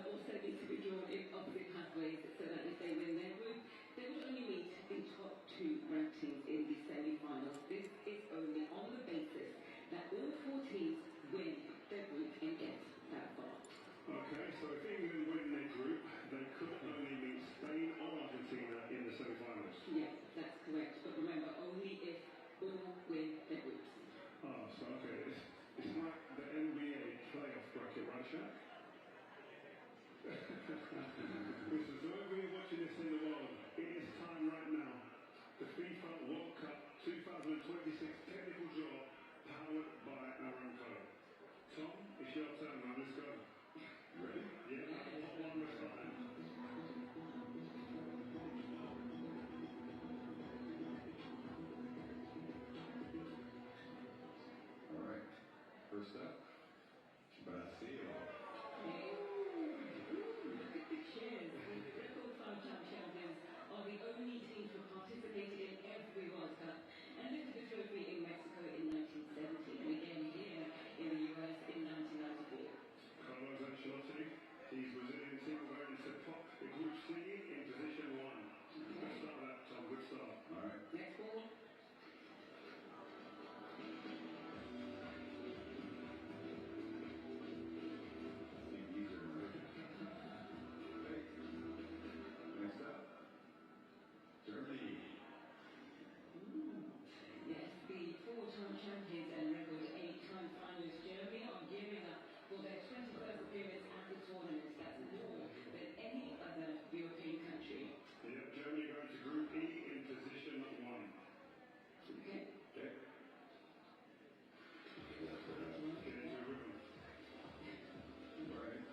also need to be drawn in opposite pathways so that if they win their group, they would only meet the top 2 ranked teams in the semi-finals. This is only on the basis that all 4 teams win their group and get that far. Okay, so if England win their group, they could only meet Spain or Argentina in the semi-finals. Yes, that's correct. But remember, only if all win their groups. Oh, so okay, it's like the NBA playoff bracket, right, Shaq? Listen, so everybody watching this in the world, it is time right now. The FIFA World Cup 2026 technical draw, powered by Aramco. Tom, it's your turn now, let's go. Ready? Yeah, what one we're starting? All right, first up, Brazil. Look at the cheers. The record 5-time champions are the only team to participate in every World Cup and lifted the trophy in Mexico in 1970 and again here in the US in 1994. Carlos Ancelotti, his Brazilian team are going to top the Group C in position 1. Good start that, Tom, good start. All right. Next ball. Next up, Germany. Yes, the 4-time champions and record 8-time finalists Germany are gearing up for their 21st appearance at the tournament. That's more than any other European country. Yeah, Germany going to Group E in position 1. Okay. Okay. Get into a rhythm. All right.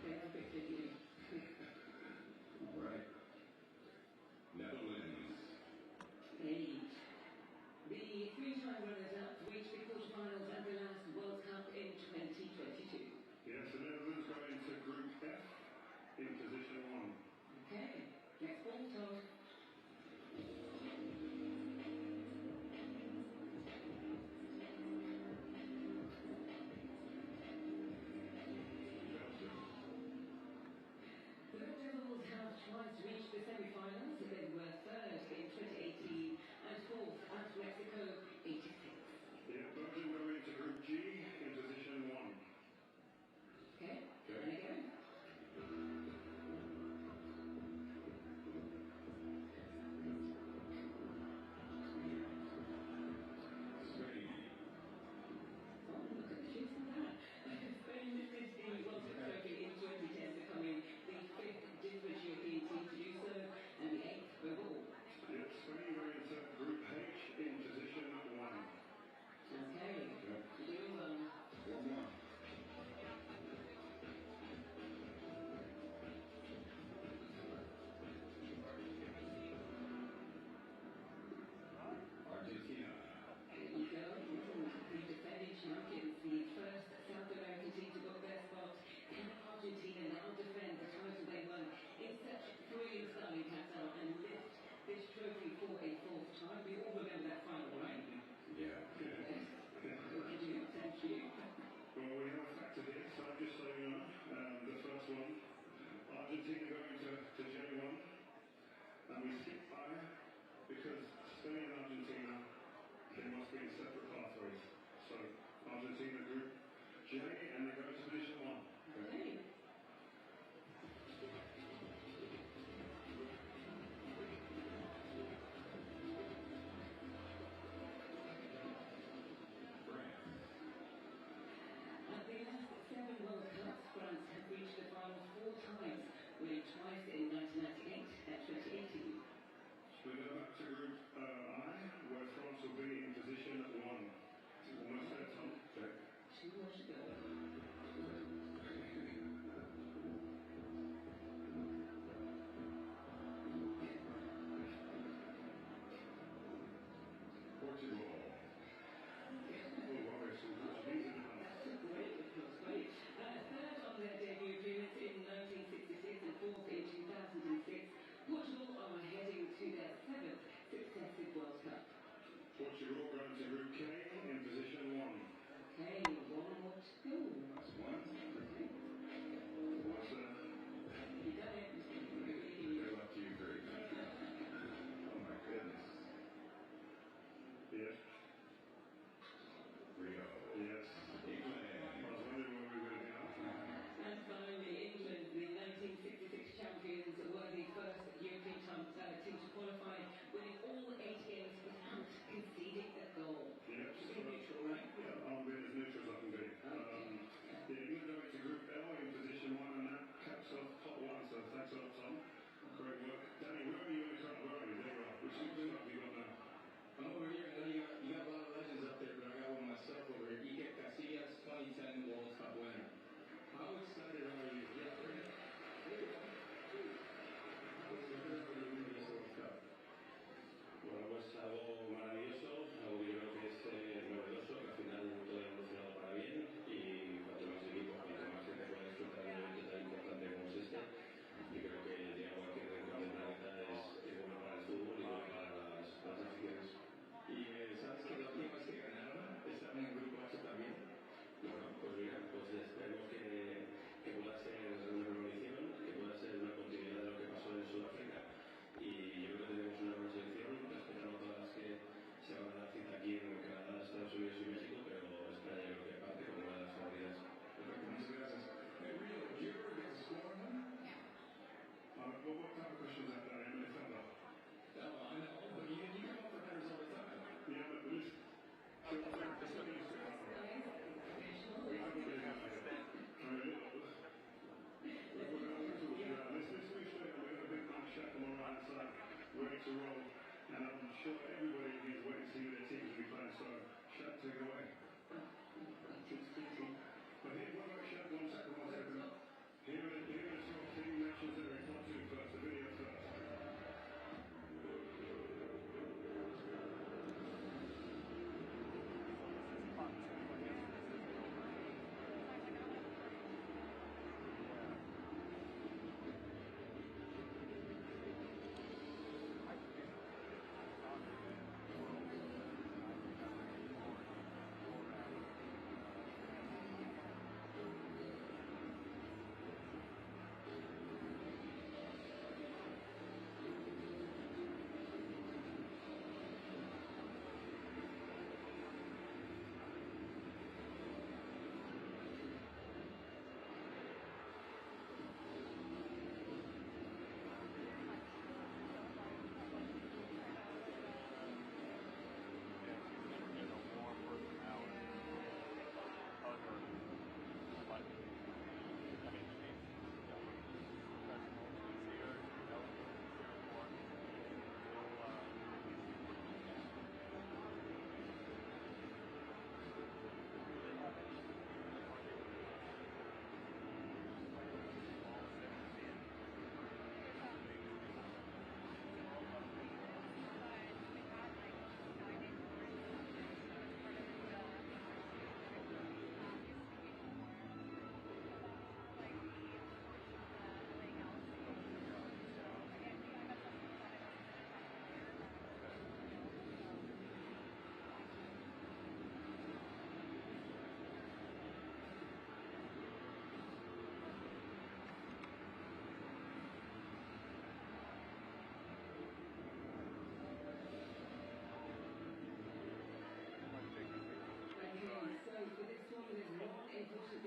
Very quickly. All right. Netherlands. 8. The 3-time runners-up reached the quarterfinals at the last World Cup in 2022. Yes, the Netherlands going to Group F in position 1. Okay. Next ball, Tom. The Red Devils have twice reached the semi-finals. They were 3rd in 2018 and 4th at Mexico 86. Yeah, Belgium going to Group G in position 1. Okay, and again. Spain. Oh, look at the shoots from that. Spain lifted the World Cup trophy in 2010, becoming the 5th different European team to do so, and the 8th overall. Yeah, Spain going to Group H in position 1. Okay, doing well. One more. Argentina. There you go. The defending champions, the first South American team to book their spot in Argentina, now defend the title they won in such thrilling style, Qatar, and lift this trophy for a 4th time. We all remember that final, right? Yeah. Yes. Thank you. Thank you. Well, we have a factor here, so just so you know, the first one, Argentina going to J1, and we skip I because Spain and Argentina, they must be in separate pathways. So Argentina Group J, and they go to position 1. Okay. At the last 7 World Cups, France have reached the final 4 times, winning twice in 1998 and 2018. We go back to Group I, where France will be in position 1. Almost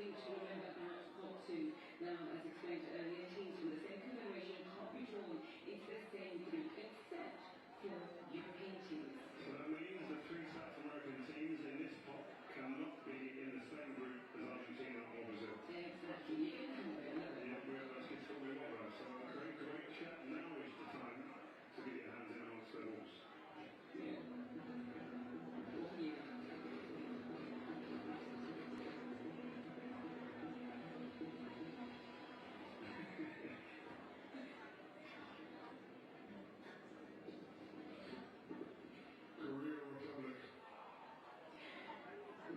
thing to remember about Pot 2. Now, as explained earlier, teams from the same confederation can't be drawn into the same group except for European teams. So that means the three South American teams in this pot cannot be in the same group as Argentina or Brazil. Exactly. Yeah, that's good for me, well, so great chat. Now is the time to get your hands in amongst the balls. Yeah. Korea Republic.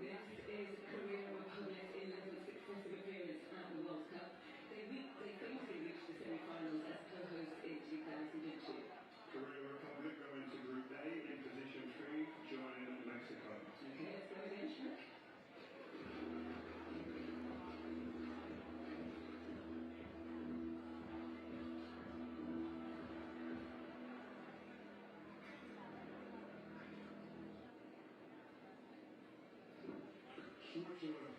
This is Korea Republic 11th successive appearance at the World Cup. They famously reached the semi-finals as co-hosts in 2002. Korea Republic go into Group A in position 3, joining Mexico. Okay, let's go again, Shrek. Switzerland.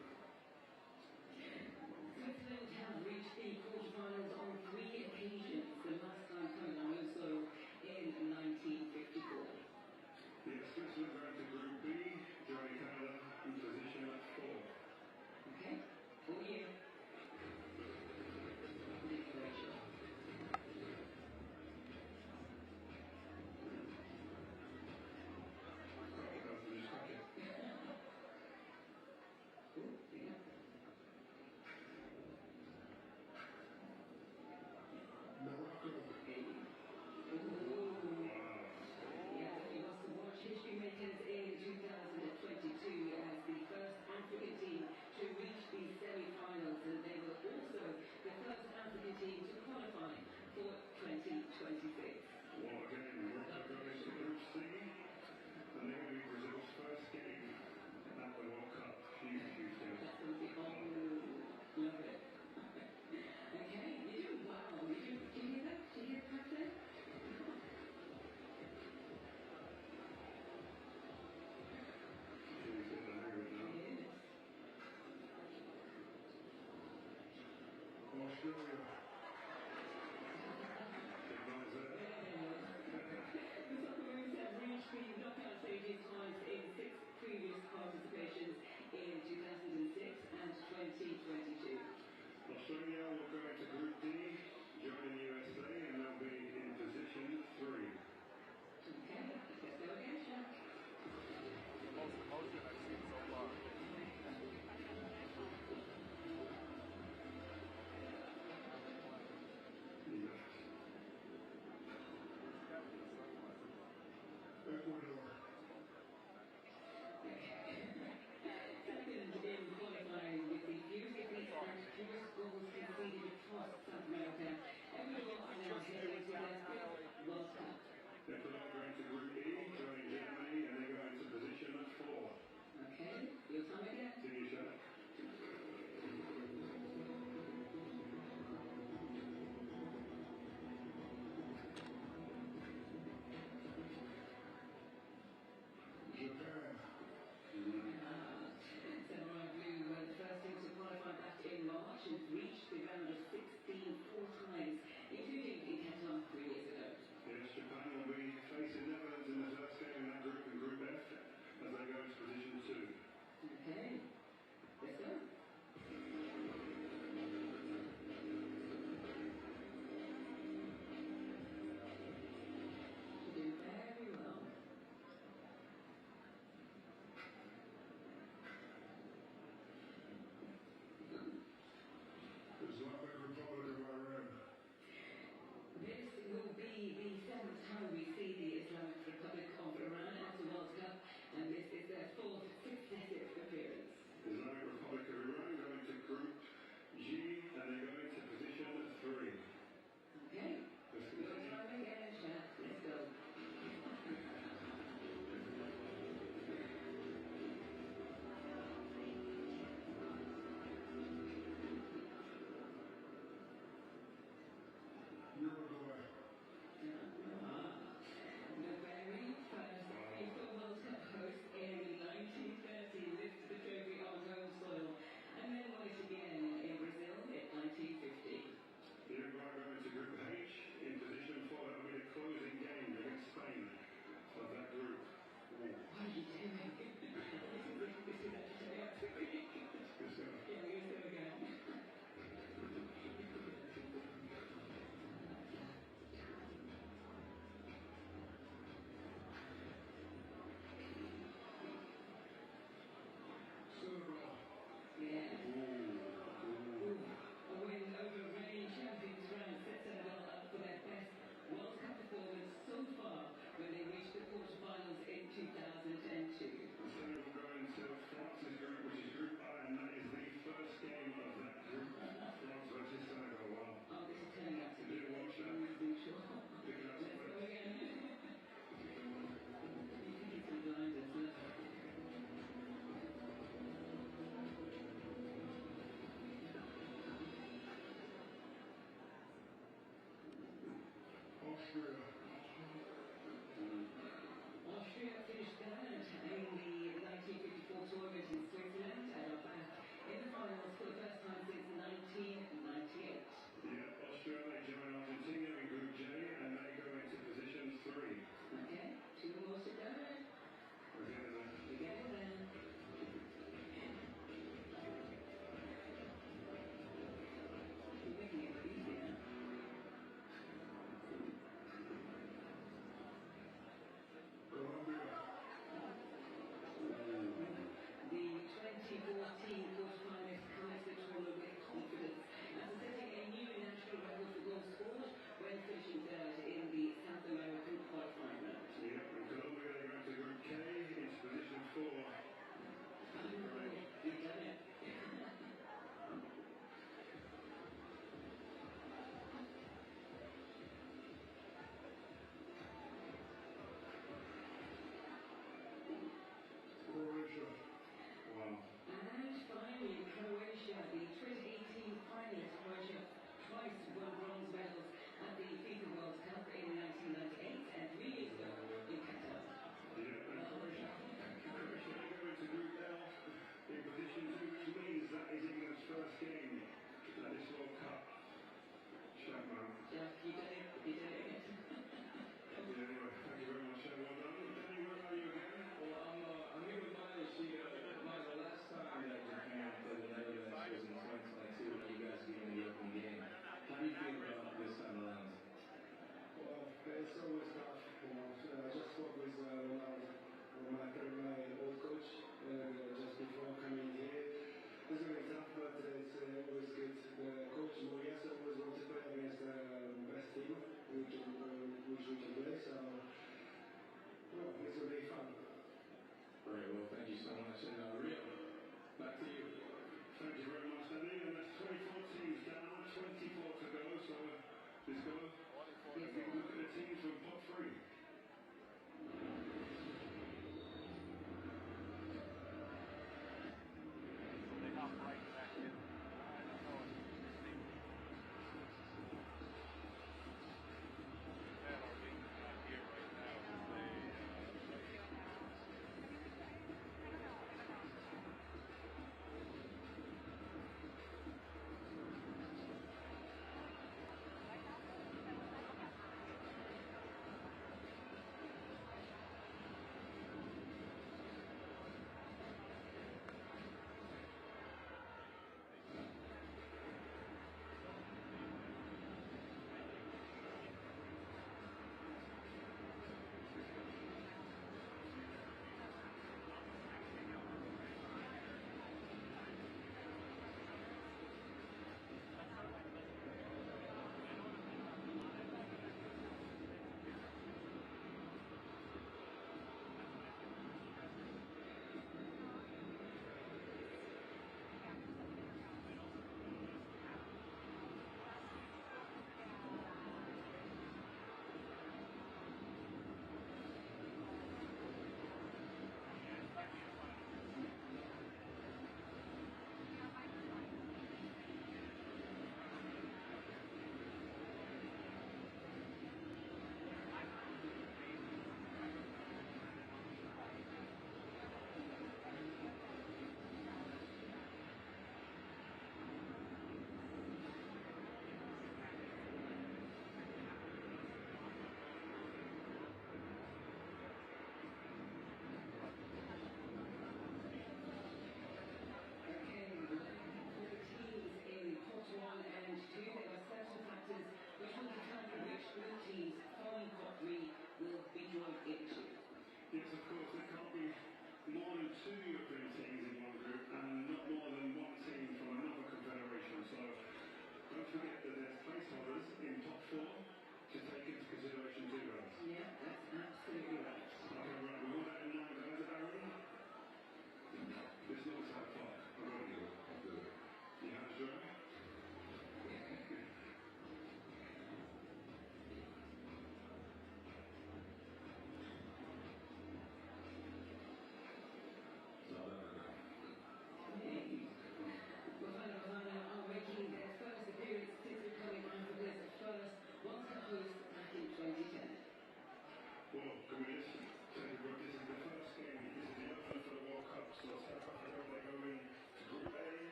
Switzerland have reached the quarterfinals on 3 occasions, the last time coming on low soil in 1954. Yes, Switzerland go into Group B, joining Canada in position 4. Okay, for you. Morocco. Yeah, it was to watch history makers in 2022 as the first African team to reach the semi-finals, and they were also the first African team to qualify for 2026. Well, again, Morocco go into Group C, and they're going to be Brazil's first game at the World Cup. Huge game. That's going to be love it. Okay, you're doing well. Did you hear that? Did you hear the clap there? Australia. The Socceroos have reached the knockout stages twice in 6 previous participations in 2006 and 2022. Australia will go into Group D, joining USA, and they'll be in position 3. Okay, let's go again, Shaq. The most emotion I've seen so far.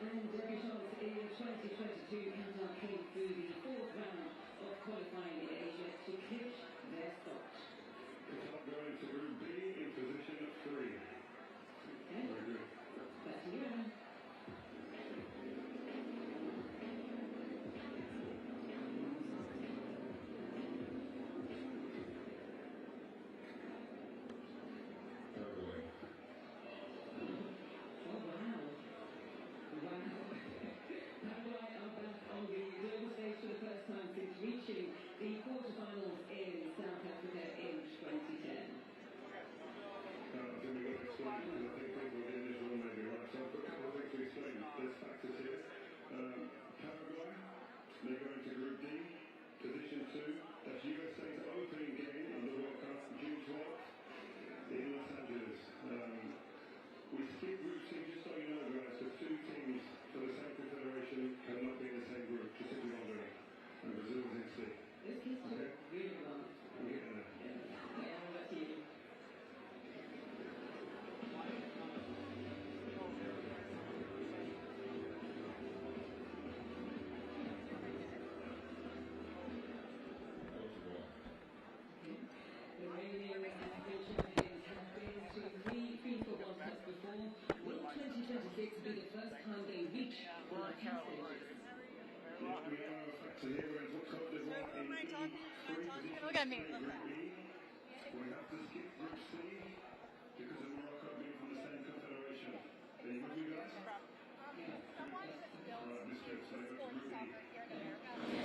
and debutants in 2022 countdown came through the fourth round of qualifying in Asia to clinch their spot. The top going to Group B in position 3. Okay. Very good. Back to you, Aaron. Reaching the quarterfinals in South Africa in 2010. I think we've got to explain, because I think people are getting this wrong maybe, right? So I've got a couple of things to explain. There's factors here. Paraguay, they're going to Group D, position 2. That's USA's opening game of the World Cup, June 12th, in Los Angeles. We skip Group C, just so you know, guys, because 2 teams for the same confederation have not been in the same group, just if you're wondering. And Brazil is in C. Okay? I'm getting there. The reigning African champions have been to 3 FIFA World Cups before. Will 2026 be the first time they reach the knockout stages? Look at me. We have to skip Group C because of Morocco being from the same confederation. Are you with me, guys?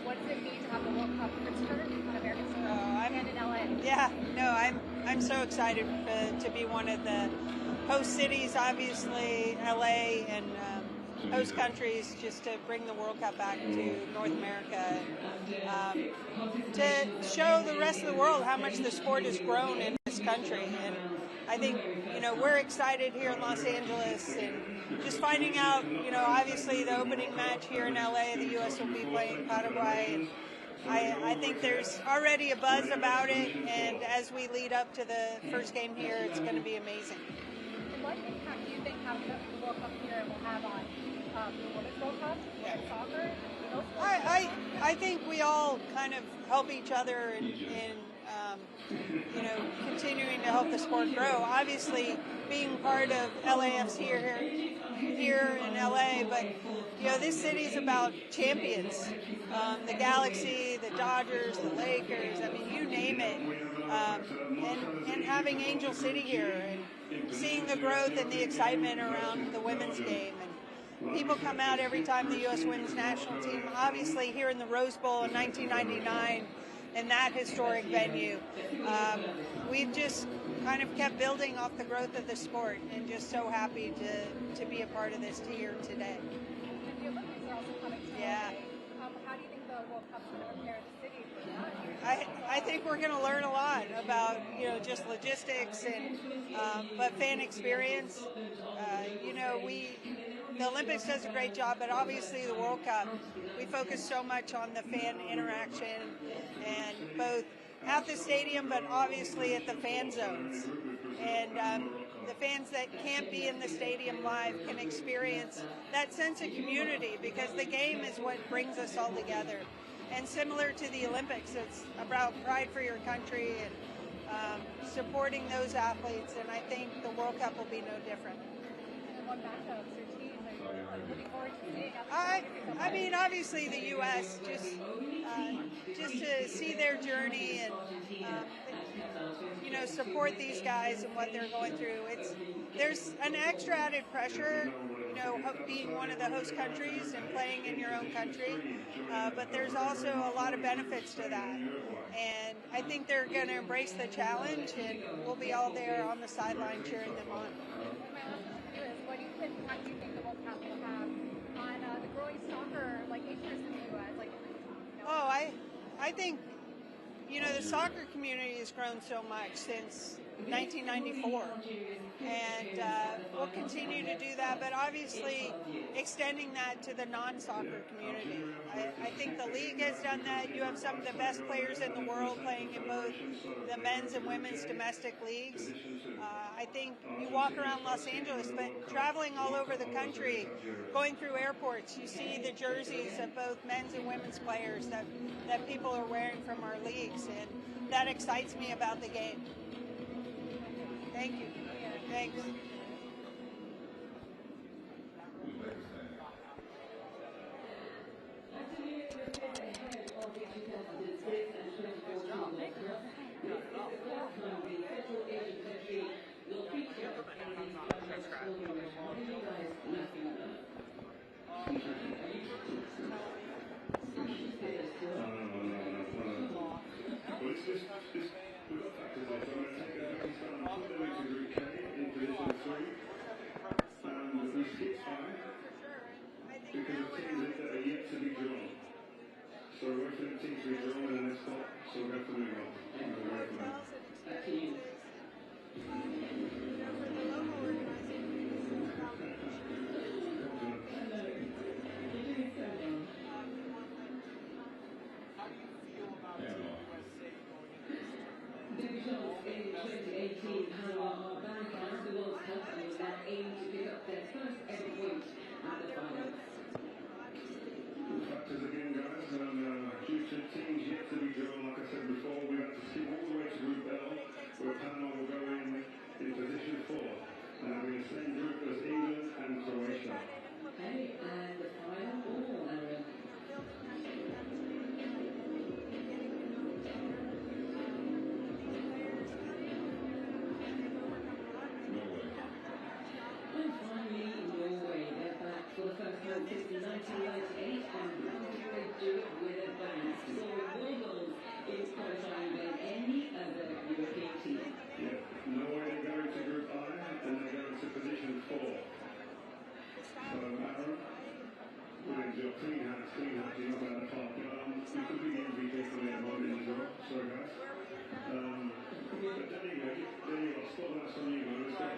What does it mean to have the World Cup return on American soil and in LA? Yeah, no, I'm so excited to be one of the host cities, obviously LA and host countries, just to bring the World Cup back to North America, to show the rest of the world how much the sport has grown in this country. And I think, we're excited here in Los Angeles, and just finding out, obviously the opening match here in LA, the U.S. will be playing Paraguay. And I think there's already a buzz about it, and as we lead up to the first game here, it's going to be amazing. And what impact do you think having the World Cup here will have on the Women's World Cup and soccer? I think we all kind of help each other in continuing to help the sport grow. Obviously, being part of LAFC here in LA, but this city is about champions. The Galaxy, the Dodgers, the Lakers. I mean, you name it. And having Angel City here and seeing the growth and the excitement around the women's game. And people come out every time the U.S. women's national team, obviously here in the Rose Bowl in 1999, in that historic venue. We've just kind of kept building off the growth of the sport, and just so happy to be a part of this here today. And the Olympics are also coming to yeah. How do you think the World Cup's going to prepare the city for that? I think we're going to learn a lot about just logistics and but fan experience. The Olympics does a great job, but obviously the World Cup, we focus so much on the fan interaction, and both at the stadium, but obviously at the fan zones. And the fans that can't be in the stadium live can experience that sense of community, because the game is what brings us all together. And similar to the Olympics, it's about pride for your country and supporting those athletes, and I think the World Cup will be no different. And what matchups or teams are you looking forward to seeing? I mean, obviously the U.S., just to see their journey and support these guys and what they're going through. There's an extra added pressure, being one of the host countries and playing in your own country, but there's also a lot of benefits to that. And I think they're going to embrace the challenge, and we'll be all there on the sideline cheering them on. What impact do you think the World Cup will have on the growing soccer interest in the U.S.? I think the soccer community has grown so much since 1994. And we'll continue to do that, but obviously extending that to the non-soccer community. I think the league has done that. You have some of the best players in the world playing in both the men's and women's domestic leagues. I think you walk around Los Angeles, but traveling all over the country, going through airports, you see the jerseys of both men's and women's players that people are wearing from our leagues, and that excites me about the game. Thank you. Thanks. We've got factors like I'm going to take Uzbekistan and put them into Group K in position 3. And we skip 5 because of teams that are yet to be drawn. So we're waiting for the teams to be drawn in the next spot, so we'll have to move on. We'll wait for them. Back to you. Divisions in 2018 Panama are back at the World Cup and will now aim to pick up their first ever point at the finals. Factors again, guys, due to teams yet to be drawn, like I said before, we have to skip all the way to Group L, where Panama will go in position 4. And they'll be in the same group as England and Croatia. Okay, and the final ball, Aaron. And finally, Norway. They're back for the first time since 1998, and how did they do it with a bang? Scoring more goals in qualifying than any other European team. Yeah, Norway are going to Group I, and they're going to position 4. So, Aaron, we're going to do a clean hands, you know, about the park. You could be the MVP for me at the moment as well, sorry guys. But there you go, spotlight's on you, man, let's go.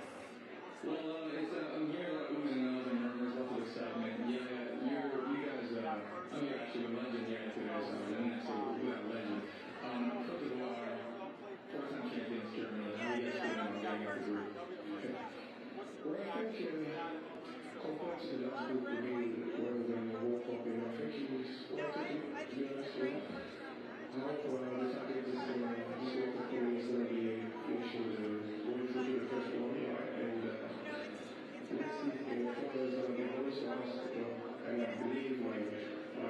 Well, I'm hearing like oohs and ahs and murmurs, lots of excitement. Yeah, you guys, I'm actually a legend here today, so I'm actually without legend. Cote d'Ivoire, 4-time champions Germany. How are you guys feeling about getting out the group? Well, I think compared to the last group we made, where we're going to walk up in, I think it was quite a good, to be honest with you. I hope the target this World Cup is going to be finishing going through the first one, right? And let's see if others are going to also ask, and I believe my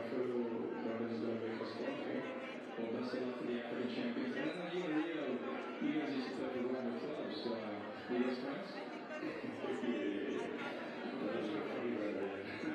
fellow brothers are going to make us laughing. Well, best of luck to the African champions. And then you and Rio, you guys used to play for one of the clubs, so you guys friends? Yeah. That's funny right there.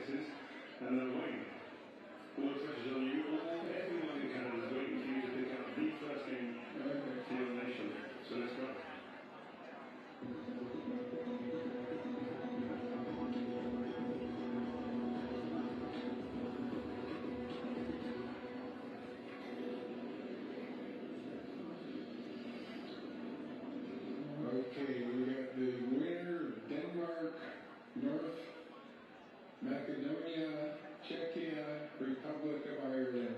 faces, and they're waiting. All the pressure's on you. Everyone in Canada is waiting for you to pick up the first game for your nation. So let's go. Okay, we got the winner of Denmark, North Macedonia, Czechia, Republic of Ireland.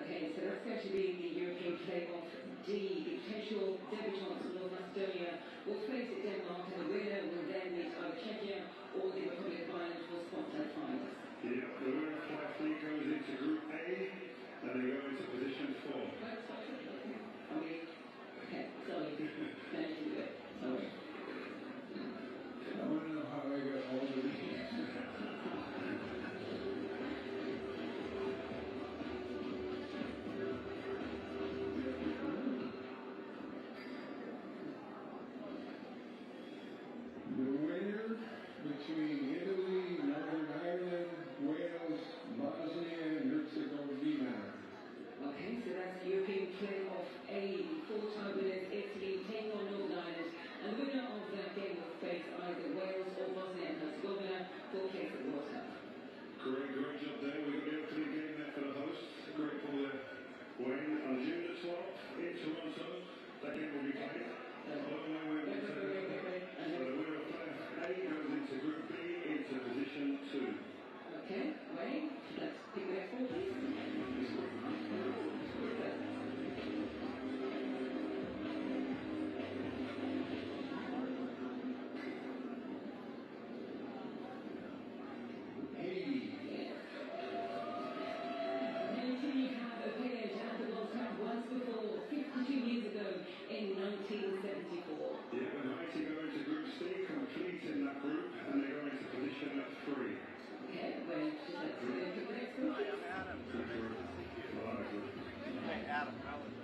Okay, so that's going to be the European playoff D. The potential debutants of North Macedonia will face at Denmark, and the winner will then meet either Czechia or the Republic of Ireland for sponsor finals. Yeah, the winner of Class 3 goes into Group A, and they go into position 4. Okay, sorry. Thank you. Sorry. I want to know how I got all of these. The winner between Italy, Northern Ireland, Wales, Bosnia, and Herzegovina. Okay, so that's the European playoff A. Four-time winners Italy take on Northern Ireland, and the winner of that game will face either Wales or Bosnia and Herzegovina for a place at the World Cup. Great job there. We've got the opening game there for the hosts. Great ball there. Wayne, on June the 12th in Toronto, that game will be played. So the winner of Class A goes into Group B into position 2. Okay, Wayne, let's pick the next ball, please. Yeah, and Haiti go into Group C, complete in that group, and they go into position 3. Okay, Wayne, let's pick the next ball, please. Hey, Adam, how was it?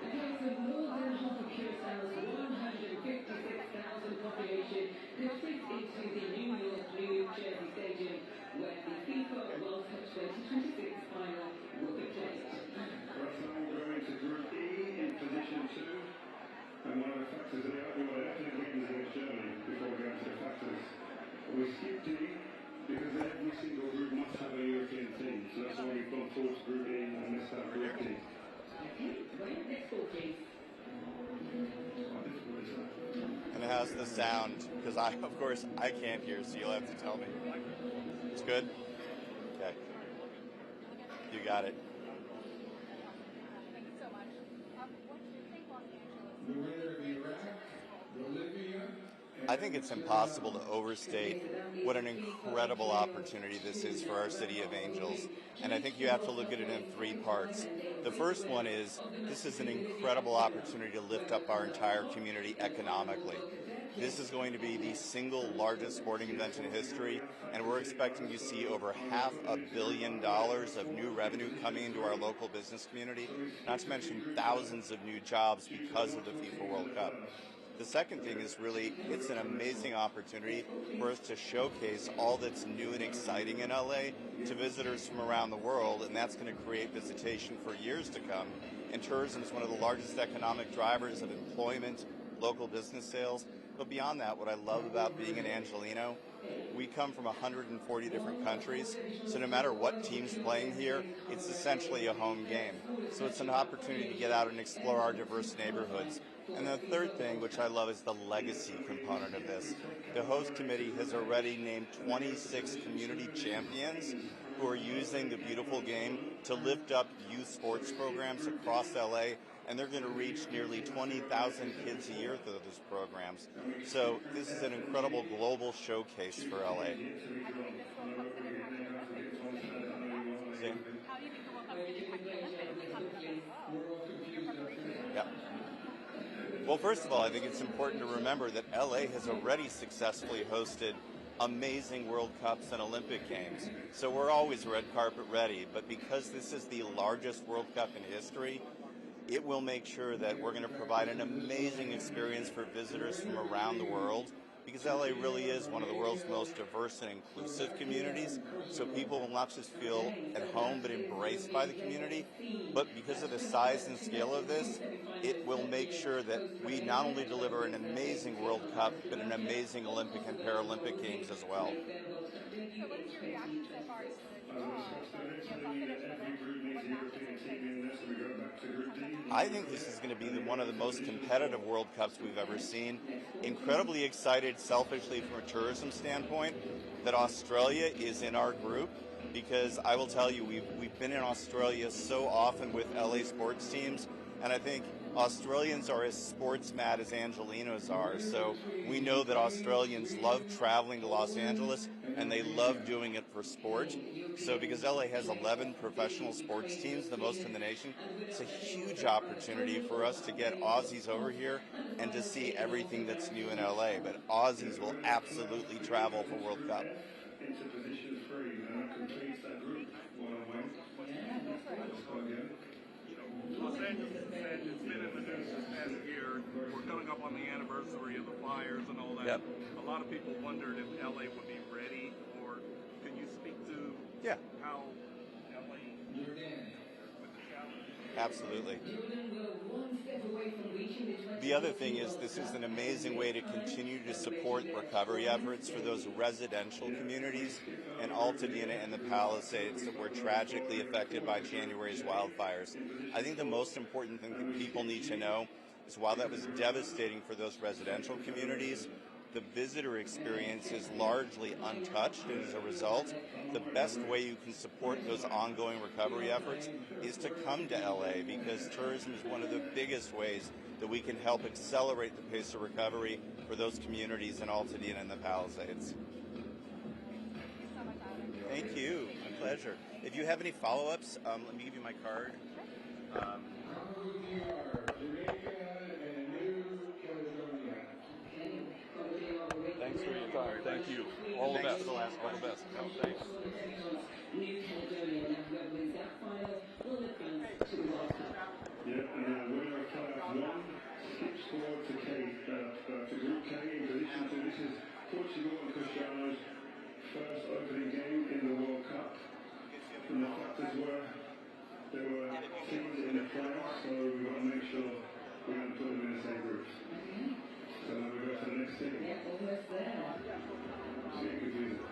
Okay, so more than half of Curaçao's 156,000 population has fits into the New York, New Jersey Stadium, where the FIFA World Cup 2026 final will be played. Curaçao will go into Group E in position 2. And one of the factors that we want to definitely games against Germany before we go into the factors. We skip D because every single group must have a European team. So that's why we've gone forward to Group E and missed out Group D. Okay, Wayne, next ball, please. And how's the sound? Because of course, I can't hear, so you'll have to tell me. It's good? Okay. You got it. Thank you so much. What do you think Los Angeles? The winner of Iraq, Bolivia. I think it's impossible to overstate what an incredible opportunity this is for our City of Angels. And I think you have to look at it in 3 parts. The first one is this is an incredible opportunity to lift up our entire community economically. This is going to be the single largest sporting event in history, and we're expecting to see over $500 million of new revenue coming into our local business community, not to mention thousands of new jobs because of the FIFA World Cup. The second thing is really, it's an amazing opportunity for us to showcase all that's new and exciting in LA to visitors from around the world, and that's going to create visitation for years to come. And tourism is one of the largest economic drivers of employment, local business sales. But beyond that, what I love about being an Angelino, we come from 140 different countries, so no matter what team's playing here, it's essentially a home game. So it's an opportunity to get out and explore our diverse neighborhoods. And the third thing, which I love, is the legacy component of this. The host committee has already named 26 community champions who are using the beautiful game to lift up youth sports programs across LA, and they're going to reach nearly 20,000 kids a year through those programs. So this is an incredible global showcase for LA. Yeah. Well, first of all, I think it's important to remember that LA has already successfully hosted amazing World Cups and Olympic Games. So we're always red carpet ready, but because this is the largest World Cup in history, it will make sure that we're going to provide an amazing experience for visitors from around the world, because LA really is one of the world's most diverse and inclusive communities. So people will not just feel at home but embraced by the community, but because of the size and scale of this, it will make sure that we not only deliver an amazing World Cup, but an amazing Olympic and Paralympic Games as well. So what is your reaction so far to the I think this is going to be one of the most competitive World Cups we've ever seen. Incredibly excited, selfishly from a tourism standpoint, that Australia is in our group, because I will tell you, we've been in Australia so often with LA sports teams, and I think Australians are as sports mad as Angelenos are. So we know that Australians love traveling to Los Angeles, and they love doing it for sport. So because LA has 11 professional sports teams, the most in the nation, it's a huge opportunity for us to get Aussies over here and to see everything that's new in LA. But Aussies will absolutely travel for World Cup. Into position 3, and that completes that group one-on-one. Los Angeles said it's been in the news this past year. We're coming up on the anniversary of the fires and all that. Yep. A lot of people wondered if LA would be ready, or can you speak to how LA with the challenge? Absolutely. The other thing is, this is an amazing way to continue to support recovery efforts for those residential communities in Altadena and the Palisades that were tragically affected by January's wildfires. I think the most important thing that people need to know is, while that was devastating for those residential communities, the visitor experience is largely untouched, and as a result, the best way you can support those ongoing recovery efforts is to come to LA, because tourism is one of the biggest ways that we can help accelerate the pace of recovery for those communities in Altadena and the Palisades. Thank you. My pleasure. If you have any follow-ups, let me give you my card. Thanks for your time. Thank you. All the best. All the best. No, thanks. Yeah, and winner of Class 1, skips forward to Group K in position 2. This is Portugal and Cristiano's first opening game in the World Cup. And the factors were, there were teams in the playoffs, so we've got to make sure we don't put them in the same groups. So now we go to the next team. Yeah, almost there. See you confused.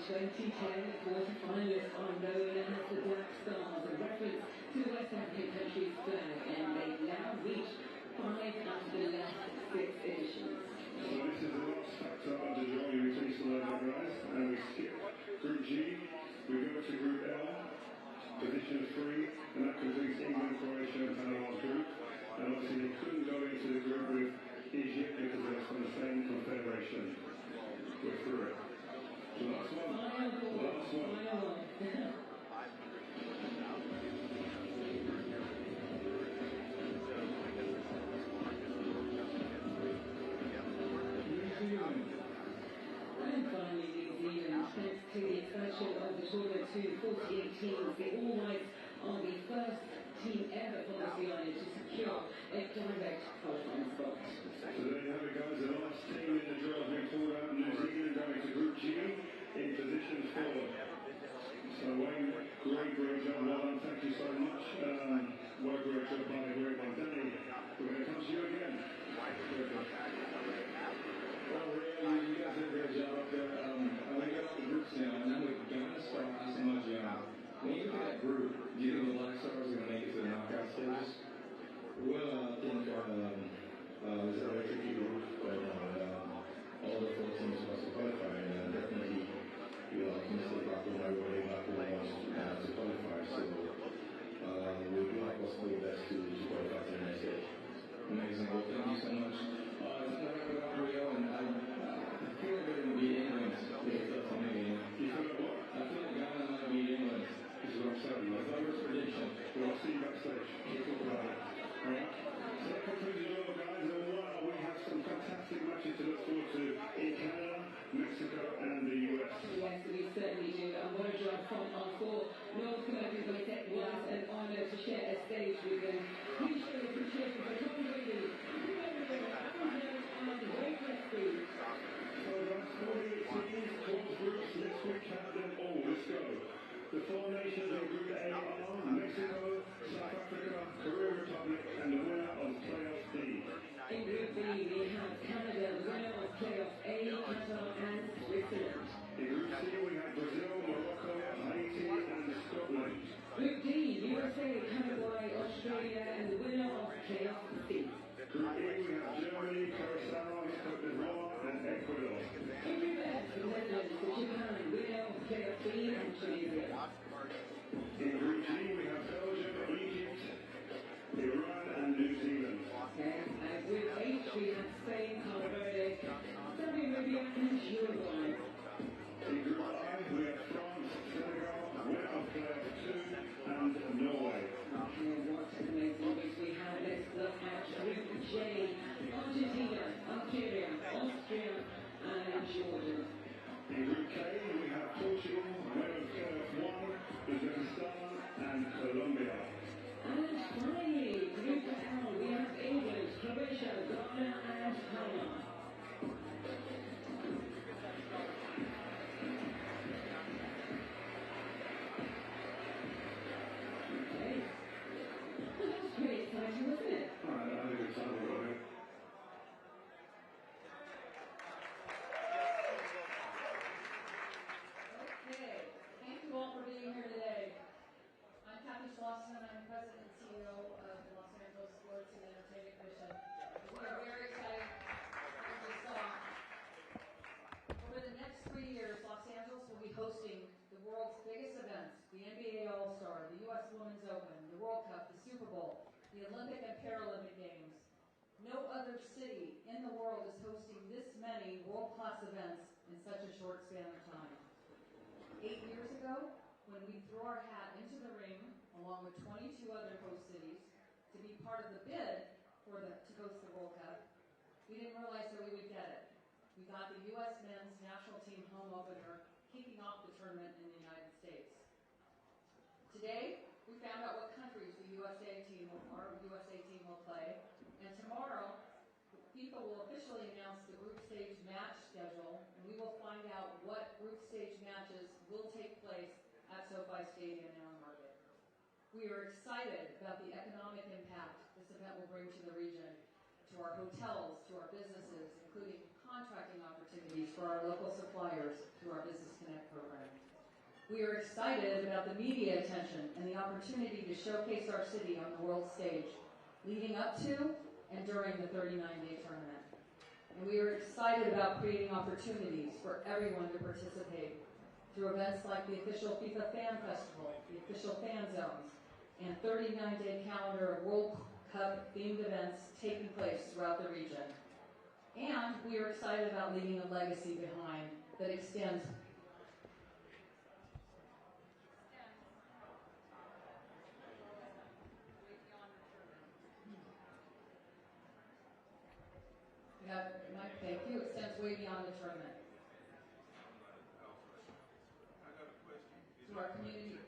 The 2010 quarter-finalists are known as the Black Stars, a reference to the West African country's flag, and they've now reached 5 out of the last 6 editions. So this is the last factor of the draw. You replace the leather guys, and we skip Group G. We go to Group L, position 3, and that completes England, Croatia, and Panama's group. And obviously they couldn't go into the group with Egypt because they're from the same confederation. We're through it. The last one. The last one. And finally, New Zealand, thanks to the expansion of the tournament to 48 teams, the All Whites are the first team ever from Oceania to secure a direct qualifying spot. So there you have it, guys. The last team in the draw has been pulled out. New Zealand going to Group G in position 4. So Wayne, great job. Well done. Thank you so much. What a great job by Danny. We're going to come to you again. Well, really, you guys did a great job up there. We got all the groups now, and now we're going to start so much. When you look at that group, do you think the Black Stars are going to make it to the knockout stages? Well, I think it's a very tricky group, but all the 4 teams must qualify, and definitely we are optimistic about the chaos feet. Group E, we have Germany, Curacao, Cote d'Ivoire, and Ecuador. Every best contenders to Japan, Rio, KFC, and Tunisia. In Group G, we have Belgium, Egypt, Iran, and New Zealand. And with H, we have Spain, Cape Verde, Saudi Arabia, and Uruguay. In Group I, we have France, Senegal, winner of Player 2, and Norway. And what an amazing week we have. Let's look at Group J. Argentina, Algeria, Austria, and Jordan. In Group K, we have Portugal, winner of Player 1, Uzbekistan, and Colombia. And finally, Group L, we have England, Croatia, Ghana, and Panama. Okay. Well, that was pretty exciting, wasn't it? Alright, I think it's time to go ahead. Okay, thank you all for being here today. I'm Kathy Schlosson, I'm President and CEO of the Los Angeles Sports and Entertainment Commission. We are very excited, as you saw. Over the next 3 years, Los Angeles will be hosting the world's biggest events, the NBA All-Star, the US Women's Open, the World Cup, the Super Bowl, the Olympic and Paralympic Games. No other city in the world is hosting this many world-class events in such a short span of time. 8 years ago, when we threw our hat into the ring, along with 22 other host cities, to be part of the bid to host the World Cup, we didn't realize that we would get it. We got the U.S. men's national team home opener, kicking off the tournament in the United States. Today, we found out what countries our USA team will play, and tomorrow, FIFA will officially announce the group stage match schedule, and we will find out what group stage matches will take place at SoFi Stadium in our market. We are excited about the economic impact this event will bring to the region, to our hotels, to our businesses, including contracting opportunities for our local suppliers through our Business Connect program. We are excited about the media attention and the opportunity to showcase our city on the world stage, leading up to and during the 39-day tournament. And we are excited about creating opportunities for everyone to participate through events like the official FIFA Fan Festival, the official fan zones, and 39-day calendar of World Cup themed events taking place throughout the region. And we are excited about leaving a legacy behind that extends Mike, thank you. Extends way beyond the tournament. Through our community,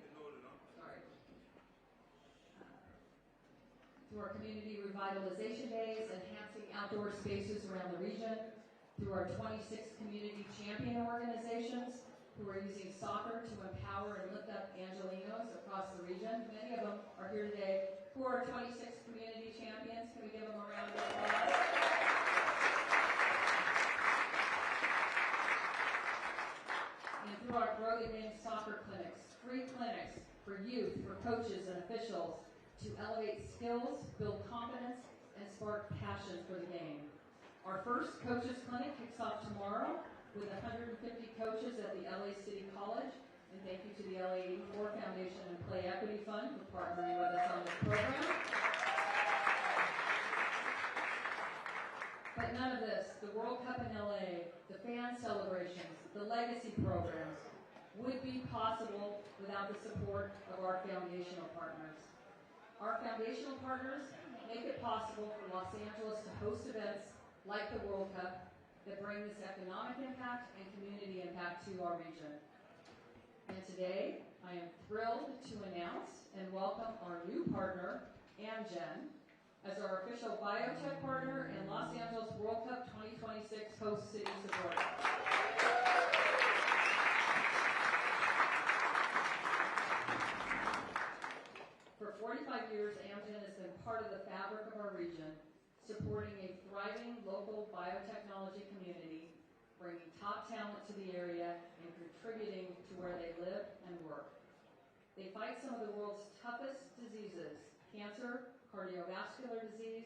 through our community revitalization days, enhancing outdoor spaces around the region, through our 26 community champion organizations who are using soccer to empower and lift up Angelenos across the region. Many of them are here today. Who are our 26 community champions? Can we give them a round of applause? And through our Grow the Game soccer clinics, free clinics for youth, for coaches and officials to elevate skills, build confidence, and spark passion for the game. Our first coaches clinic kicks off tomorrow with 150 coaches at the LA City College. And thank you to the LA84 Foundation and Play Equity Fund for partnering with us on this program. But none of this, the World Cup in LA, the fan celebrations, the legacy programs, would be possible without the support of our foundational partners. Our foundational partners make it possible for Los Angeles to host events like the World Cup that bring this economic impact and community impact to our region. And today, I am thrilled to announce and welcome our new partner, Amgen, as our official biotech partner and Los Angeles World Cup 2026 host city supporter. For 45 years, Amgen has been part of the fabric of our region, supporting a thriving local biotechnology community, bringing top talent to the area, and contributing to where they live and work. They fight some of the world's toughest diseases: cancer, cardiovascular disease,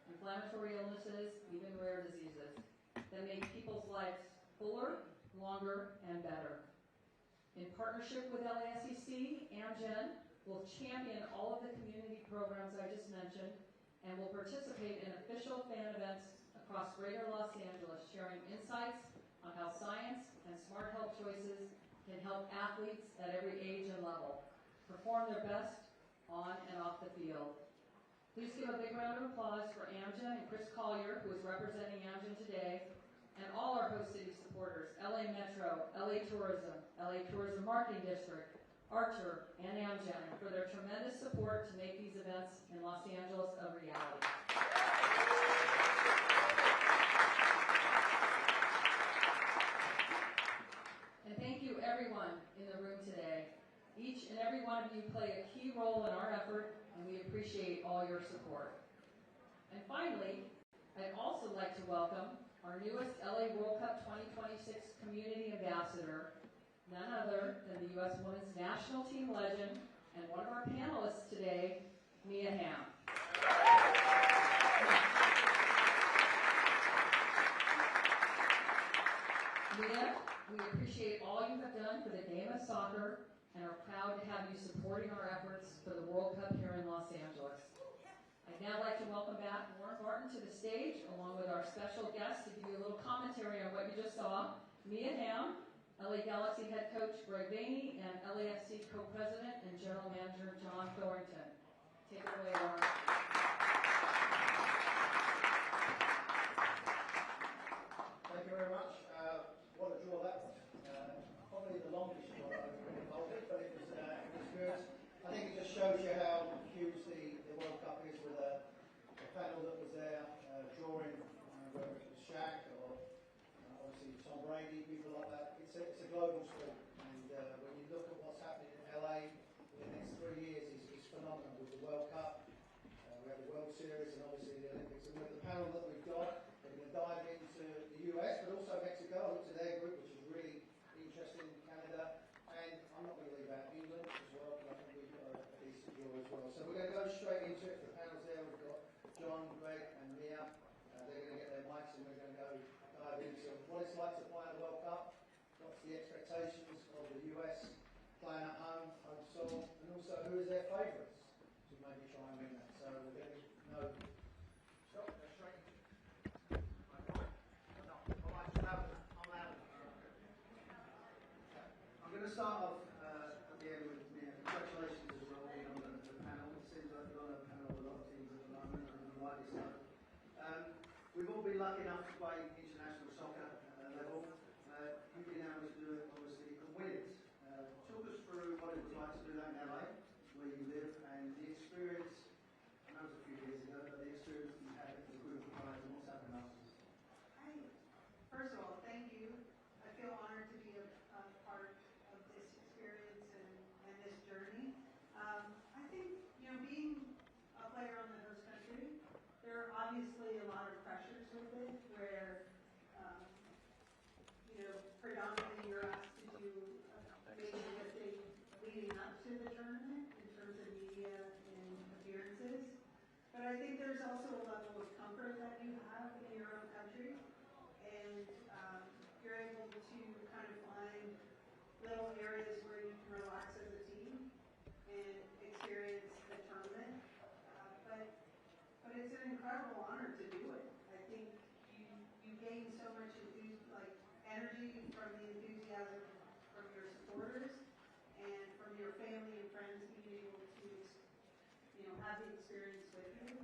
inflammatory illnesses, even rare diseases that make people's lives fuller, longer, and better. In partnership with LASEC, Amgen will champion all of the community programs I just mentioned and will participate in official fan events across greater Los Angeles, sharing insights on how science and smart health choices can help athletes at every age and level perform their best on and off the field. Please give a big round of applause for Amgen and Chris Collier, who is representing Amgen today, and all our host city supporters, LA Metro, LA Tourism Marketing District, Archer, and Amgen for their tremendous support to make these events in Los Angeles a reality. And thank you everyone in the room today. Each and every one of you play a key role in our effort, and we appreciate all your support. And finally, I'd also like to welcome our newest LA World Cup 2026 Community Ambassador, none other than the U.S. Women's National Team legend and one of our panelists today, Mia Hamm. Mia, we appreciate all you have done for the game of soccer and are proud to have you supporting our efforts for the World Cup here in Los Angeles. I'd now like to welcome back Warren Barton to the stage, along with our special guest to give you a little commentary on what you just saw, Mia Hamm, LA Galaxy head coach Greg Vaney, and LAFC co-president and general manager John Thornton. Take it away, Warren. Thank you very much. What a draw that was. Probably the longest draw I've been involved in, but it was good. I think it just shows you how huge the World Cup is with the panel that was there, drawing, whether it was Shaq or obviously Tom Brady, people like that. It's a global sport, and when you look at what's happening in LA in the next 3 years, it's phenomenal with the World Cup. We have the World Series and obviously the Olympics, and with the panel that we've got, we're going to dive into the US, but also Mexico. I looked at their group, which is really interesting, Canada, and I'm not going to leave out England as well, but I think we've got a decent draw as well. So we're going to go straight into it. The panel's there. We've got John, Greg, and Mia. They're going to get their mics, and we're going to go dive into what it's like to play in a World Cup, what's the expectations of the US playing at home soil, and also who is their favourites to maybe try and win that. So we're going to know. Stop, go straight into it. I'm going to start off at the end with Mia. Congratulations as well on the panel. It seems like you're on a panel with a lot of teams at the moment, and rightly so. We've all been lucky enough to play international soccer level. You've been able to do it, obviously, and win it. Talk us through what it was like to do that in LA, where you live, and the experience. I know it was a few years ago, but the experience you had as a group of players and what's happened afterwards. First of all, thank you. I feel honored to be a part of this experience and this journey. I think, being a player on the host country, there are obviously a lot of pressures with it where, predominantly you're asked to do maybe a thing leading up to the tournament in terms of media and appearances. But I think there's also a level of comfort that you have in your own country, and you're able to kind of find little areas where you can relax as a team and experience the tournament. But it's an incredible honor to do it. I think you gain so much energy from the enthusiasm from your supporters and from your family and friends being able to have the experience with you.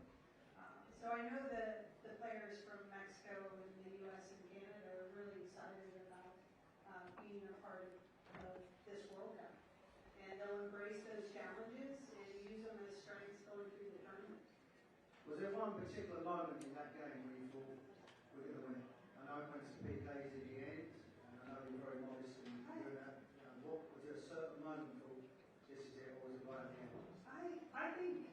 So I know that the players from Mexico and the US and Canada are really excited about being a part of this World Cup. And they'll embrace those challenges and use them as strengths going through the tournament. Was there one particular moment in that game where you thought, we're going to win? I know it went to PKs in the end, and I know you're very modest in doing that. Was there a certain moment you thought, this is it, or was it right at the end? I think,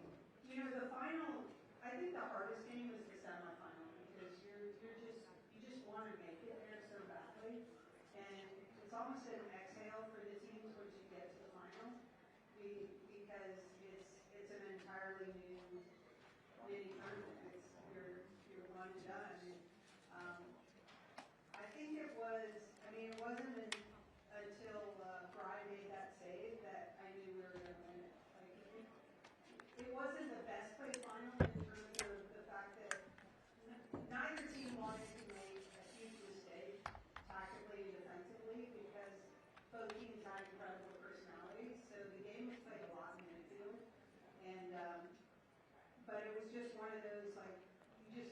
the final, I think the hardest game was the semifinal, because you just want to make it there so badly. And it's almost an exhale for the teams once you get to the final, because it's an entirely new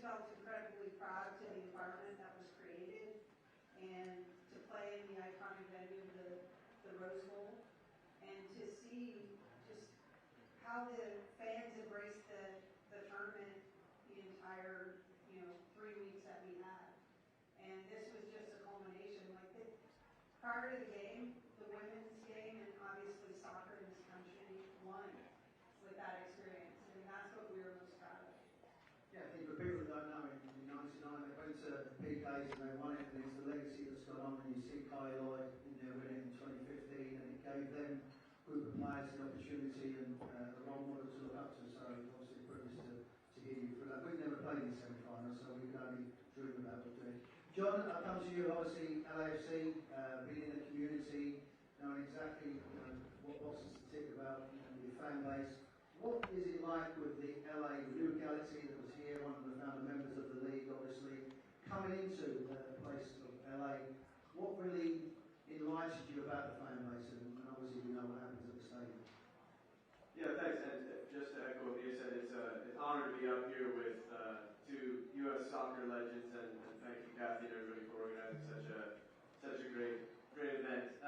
felt incredibly proud to the environment that was created and to play in the iconic venue of the Rose Bowl and to see just how the fans embraced the tournament the entire 3 weeks that we had. And this was just a culmination. Prior to the game, the women's game and obviously soccer in this country won with that experience. And that's what we were most proud of. Yeah, I think for people that don't know, in 99 they went to PKs and they won it, and it's the legacy that's gone on. And you see Kai Lloyd in there winning in 2015, and it gave them group of players the opportunity and a role model to look up to. So obviously privileged to hear you for that. We've never played in the semi-final, so we could only dream about what we're doing. John, I come to you, obviously LAFC, being in the community, knowing exactly what boxes to tick about your fan base. What is it like with the LA, the new Galaxy that was here, one of the founder members of the league, obviously, coming into the place of LA? What really enlightened you about the fan base? And obviously we know what happens at the stadium. Yeah, thanks. And just to echo what you said, it's an honor to be up here with two U.S. soccer legends, and thank you, Kathy, and everybody for organizing such a great event.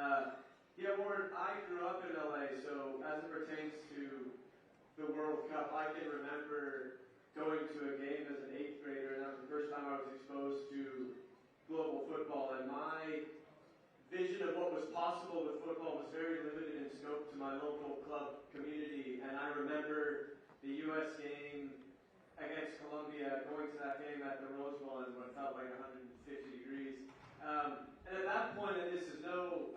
Yeah, Warren, I grew up in LA, so as it pertains to the World Cup, I can remember going to a game as an 8th grader, and that was the first time I was exposed to global football, and my vision of what was possible with football was very limited in scope to my local club community. And I remember the U.S. game against Colombia, going to that game at the Rose Bowl in what felt like 150 degrees. And at that point, and this is no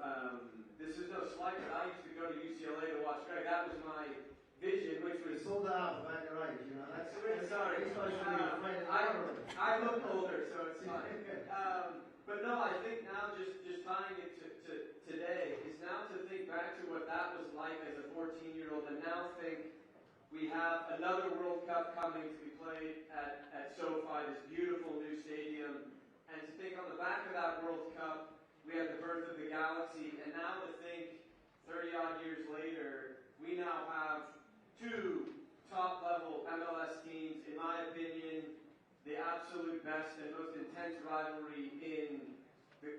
slight, but I used to go to UCLA to watch Greg. That was my vision, which was... Pull that out about your age, That's sorry. I look older, so it's fine. But no, I think now just tying it to today is now to think back to what that was like as a 14-year-old, and now think we have another World Cup coming to be played at SoFi, this beautiful new stadium, and to think on the back of that World Cup, we have the birth of the Galaxy, and now to think 30-odd years later, we now have two top-level MLS teams, in my opinion, the absolute best and most intense rivalry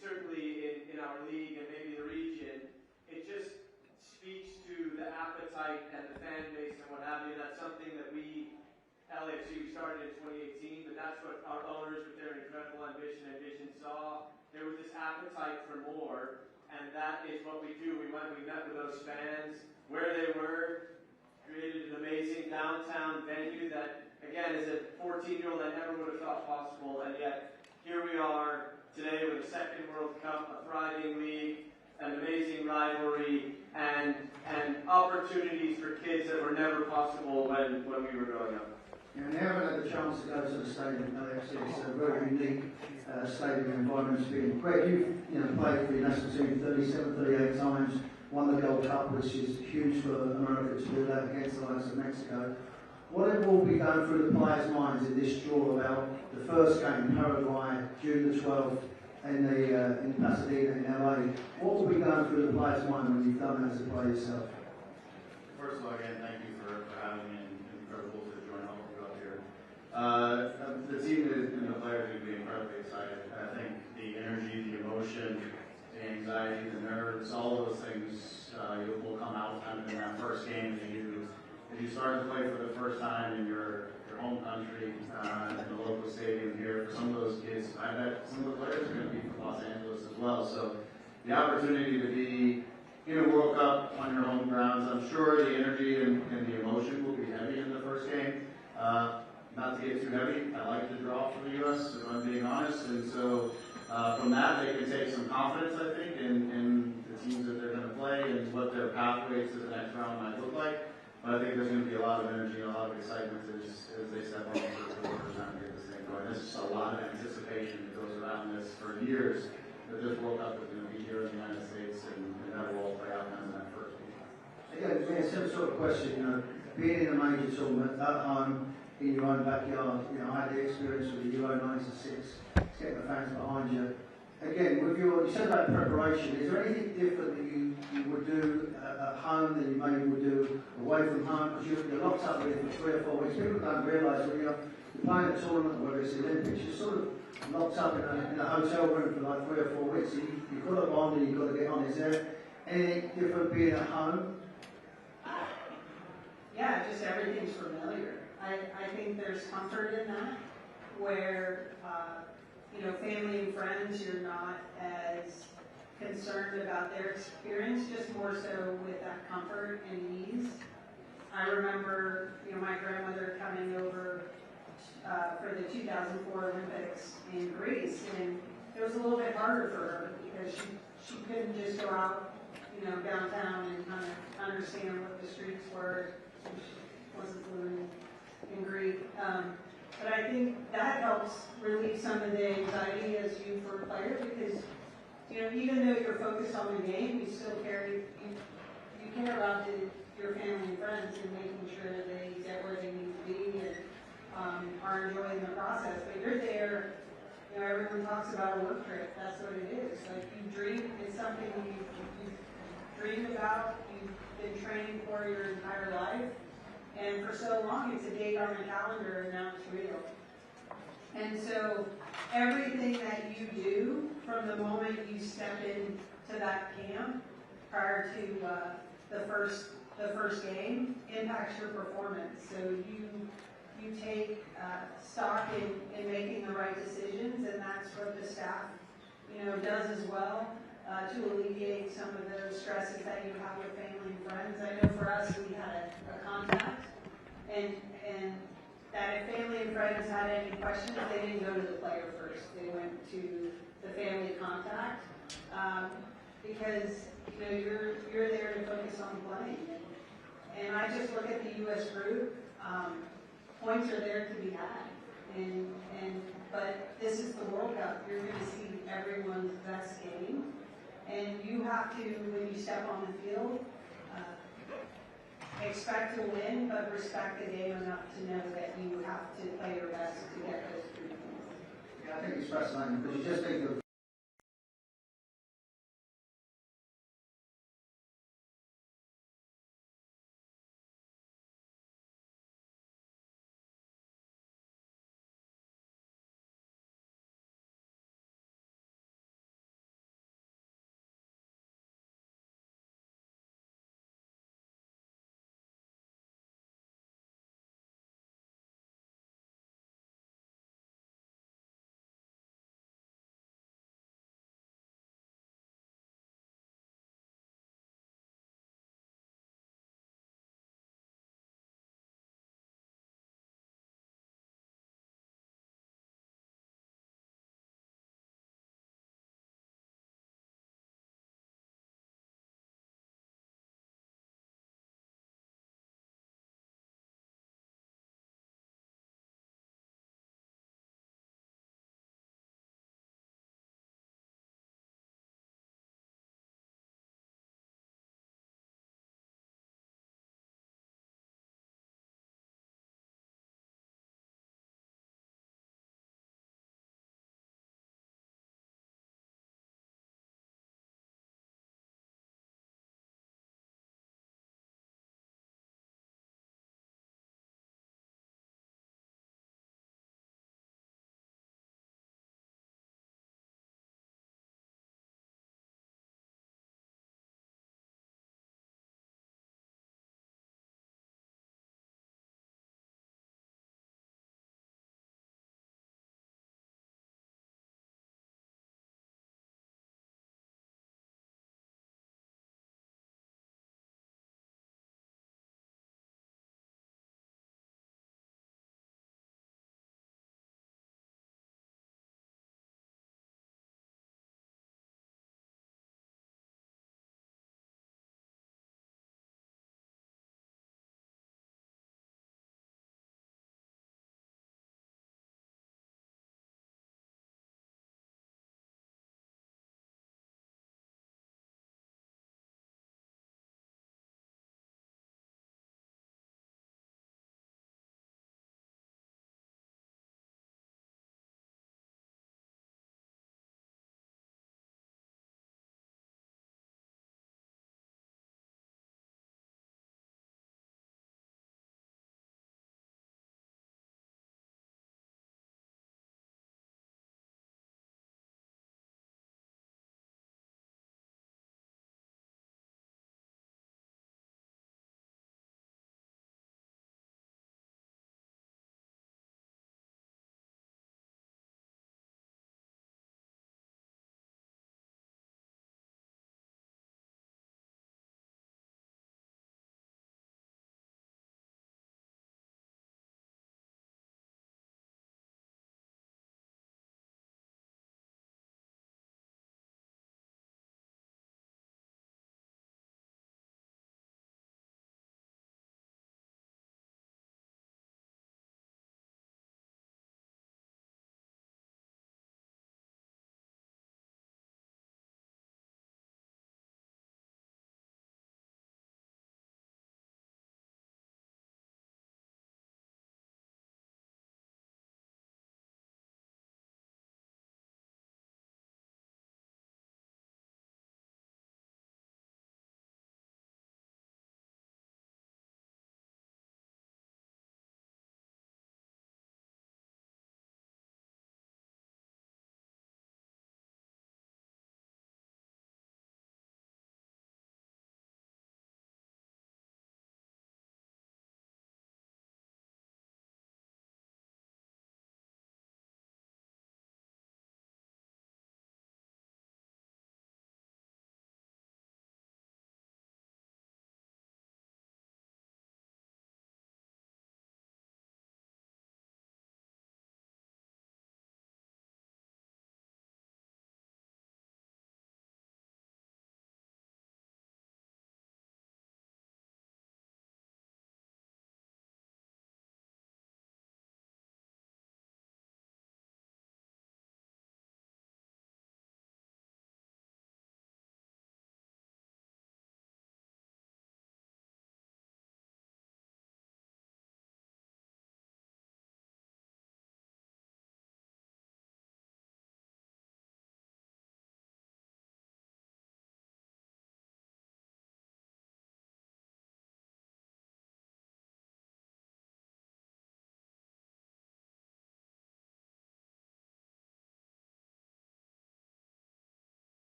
certainly in our league and maybe the region. It just speaks to the appetite and the fan base and what have you. That's something that LAFC, we started in 2018, but that's what our owners with their incredible ambition and vision saw. There was this appetite for more, and that is what we do. We met with those fans where they were, created an amazing downtown venue that, again, as a 14-year-old, I never would have thought possible, and yet here we are today with a second World Cup, a thriving league, an amazing rivalry, and opportunities for kids that were never possible when we were growing up. And we haven't had the chance to go to the stadium. LAFC. It's a very unique stadium environment. It's been great. You've played for your national team 37, 38 times, won the Gold Cup, which is huge for America to do that against the likes of Mexico. What will be going through the players' minds in this draw about the first game, Paraguay, June the 12th, in Pasadena, in LA? What will be going through the players' mind when you've done that as a player yourself? First of all, again, thank you for having me, and incredible to join all of you up here. The team and the players will be incredibly excited. I think the energy, the emotion, the anxiety, the nerves, all of those things will come out kind of in that first game that you start to play for the first time in your home country, in the local stadium here. For some of those kids, I bet some of the players are going to be from Los Angeles as well. So the opportunity to be in a World Cup on your home grounds, I'm sure the energy and the emotion will be heavy in the first game. Not to get too heavy, I like the draw for the U.S., if I'm being honest. And so from that, they can take some confidence, I think, in the teams that they're going to play and what their pathways to the next round might look like. But I think there's going to be a lot of energy and a lot of excitement as they step on for the first time to get this thing going. There's just a lot of anticipation that goes around this for years, that this World Cup is going to be here in the United States, and that will all play out in that first game. Again, same sort of question, being in a major tournament at home, in your own backyard, I had the experience with the Euro 96, getting the fans behind you. Again, you said about preparation, is there anything different that you would do at home than you maybe would do away away from home, because you're locked up with it for 3 or 4 weeks. People don't realise when you're playing a tournament, whether it's the Olympics, you're sort of locked up in a hotel room for like 3 or 4 weeks. So you've got to bond and you've got to get on. Is there anything different being at home? Yeah, just everything's familiar. I think there's comfort in that, where, family and friends, you're not as concerned about their experience, just more so with that comfort and ease. I remember, my grandmother coming over for the 2004 Olympics in Greece, and it was a little bit harder for her because she couldn't just go out, downtown and kind of understand what the streets were. She wasn't fluent in Greek. But I think that helps relieve some of the anxiety as you for a player, because even though you're focused on the game, you still care about your family and friends and making sure they get where they need to be and are enjoying the process. But you're there. Everyone talks about a work trip. That's what it is. Like, you dream. It's something you dreamed about. You've been training for your entire life. And for so long, it's a date on the calendar, and now it's real. And so everything that you do from the moment you step into that camp prior to the first game impacts your performance. So you take stock in making the right decisions, and that's what the staff does as well to alleviate some of those stresses that you have with family and friends. I know for us, we had a contact, and that if family and friends had any questions, they didn't go to the player first. They went to the family contact because you're there to focus on playing. And I just look at the U.S. group. Points are there to be had, but this is the World Cup. You're going to see everyone's best game, and you have to, when you step on the field, expect to win, but respect the game enough to know that you have to play your best to get those 3 points. Yeah, I think it's fascinating because you just think of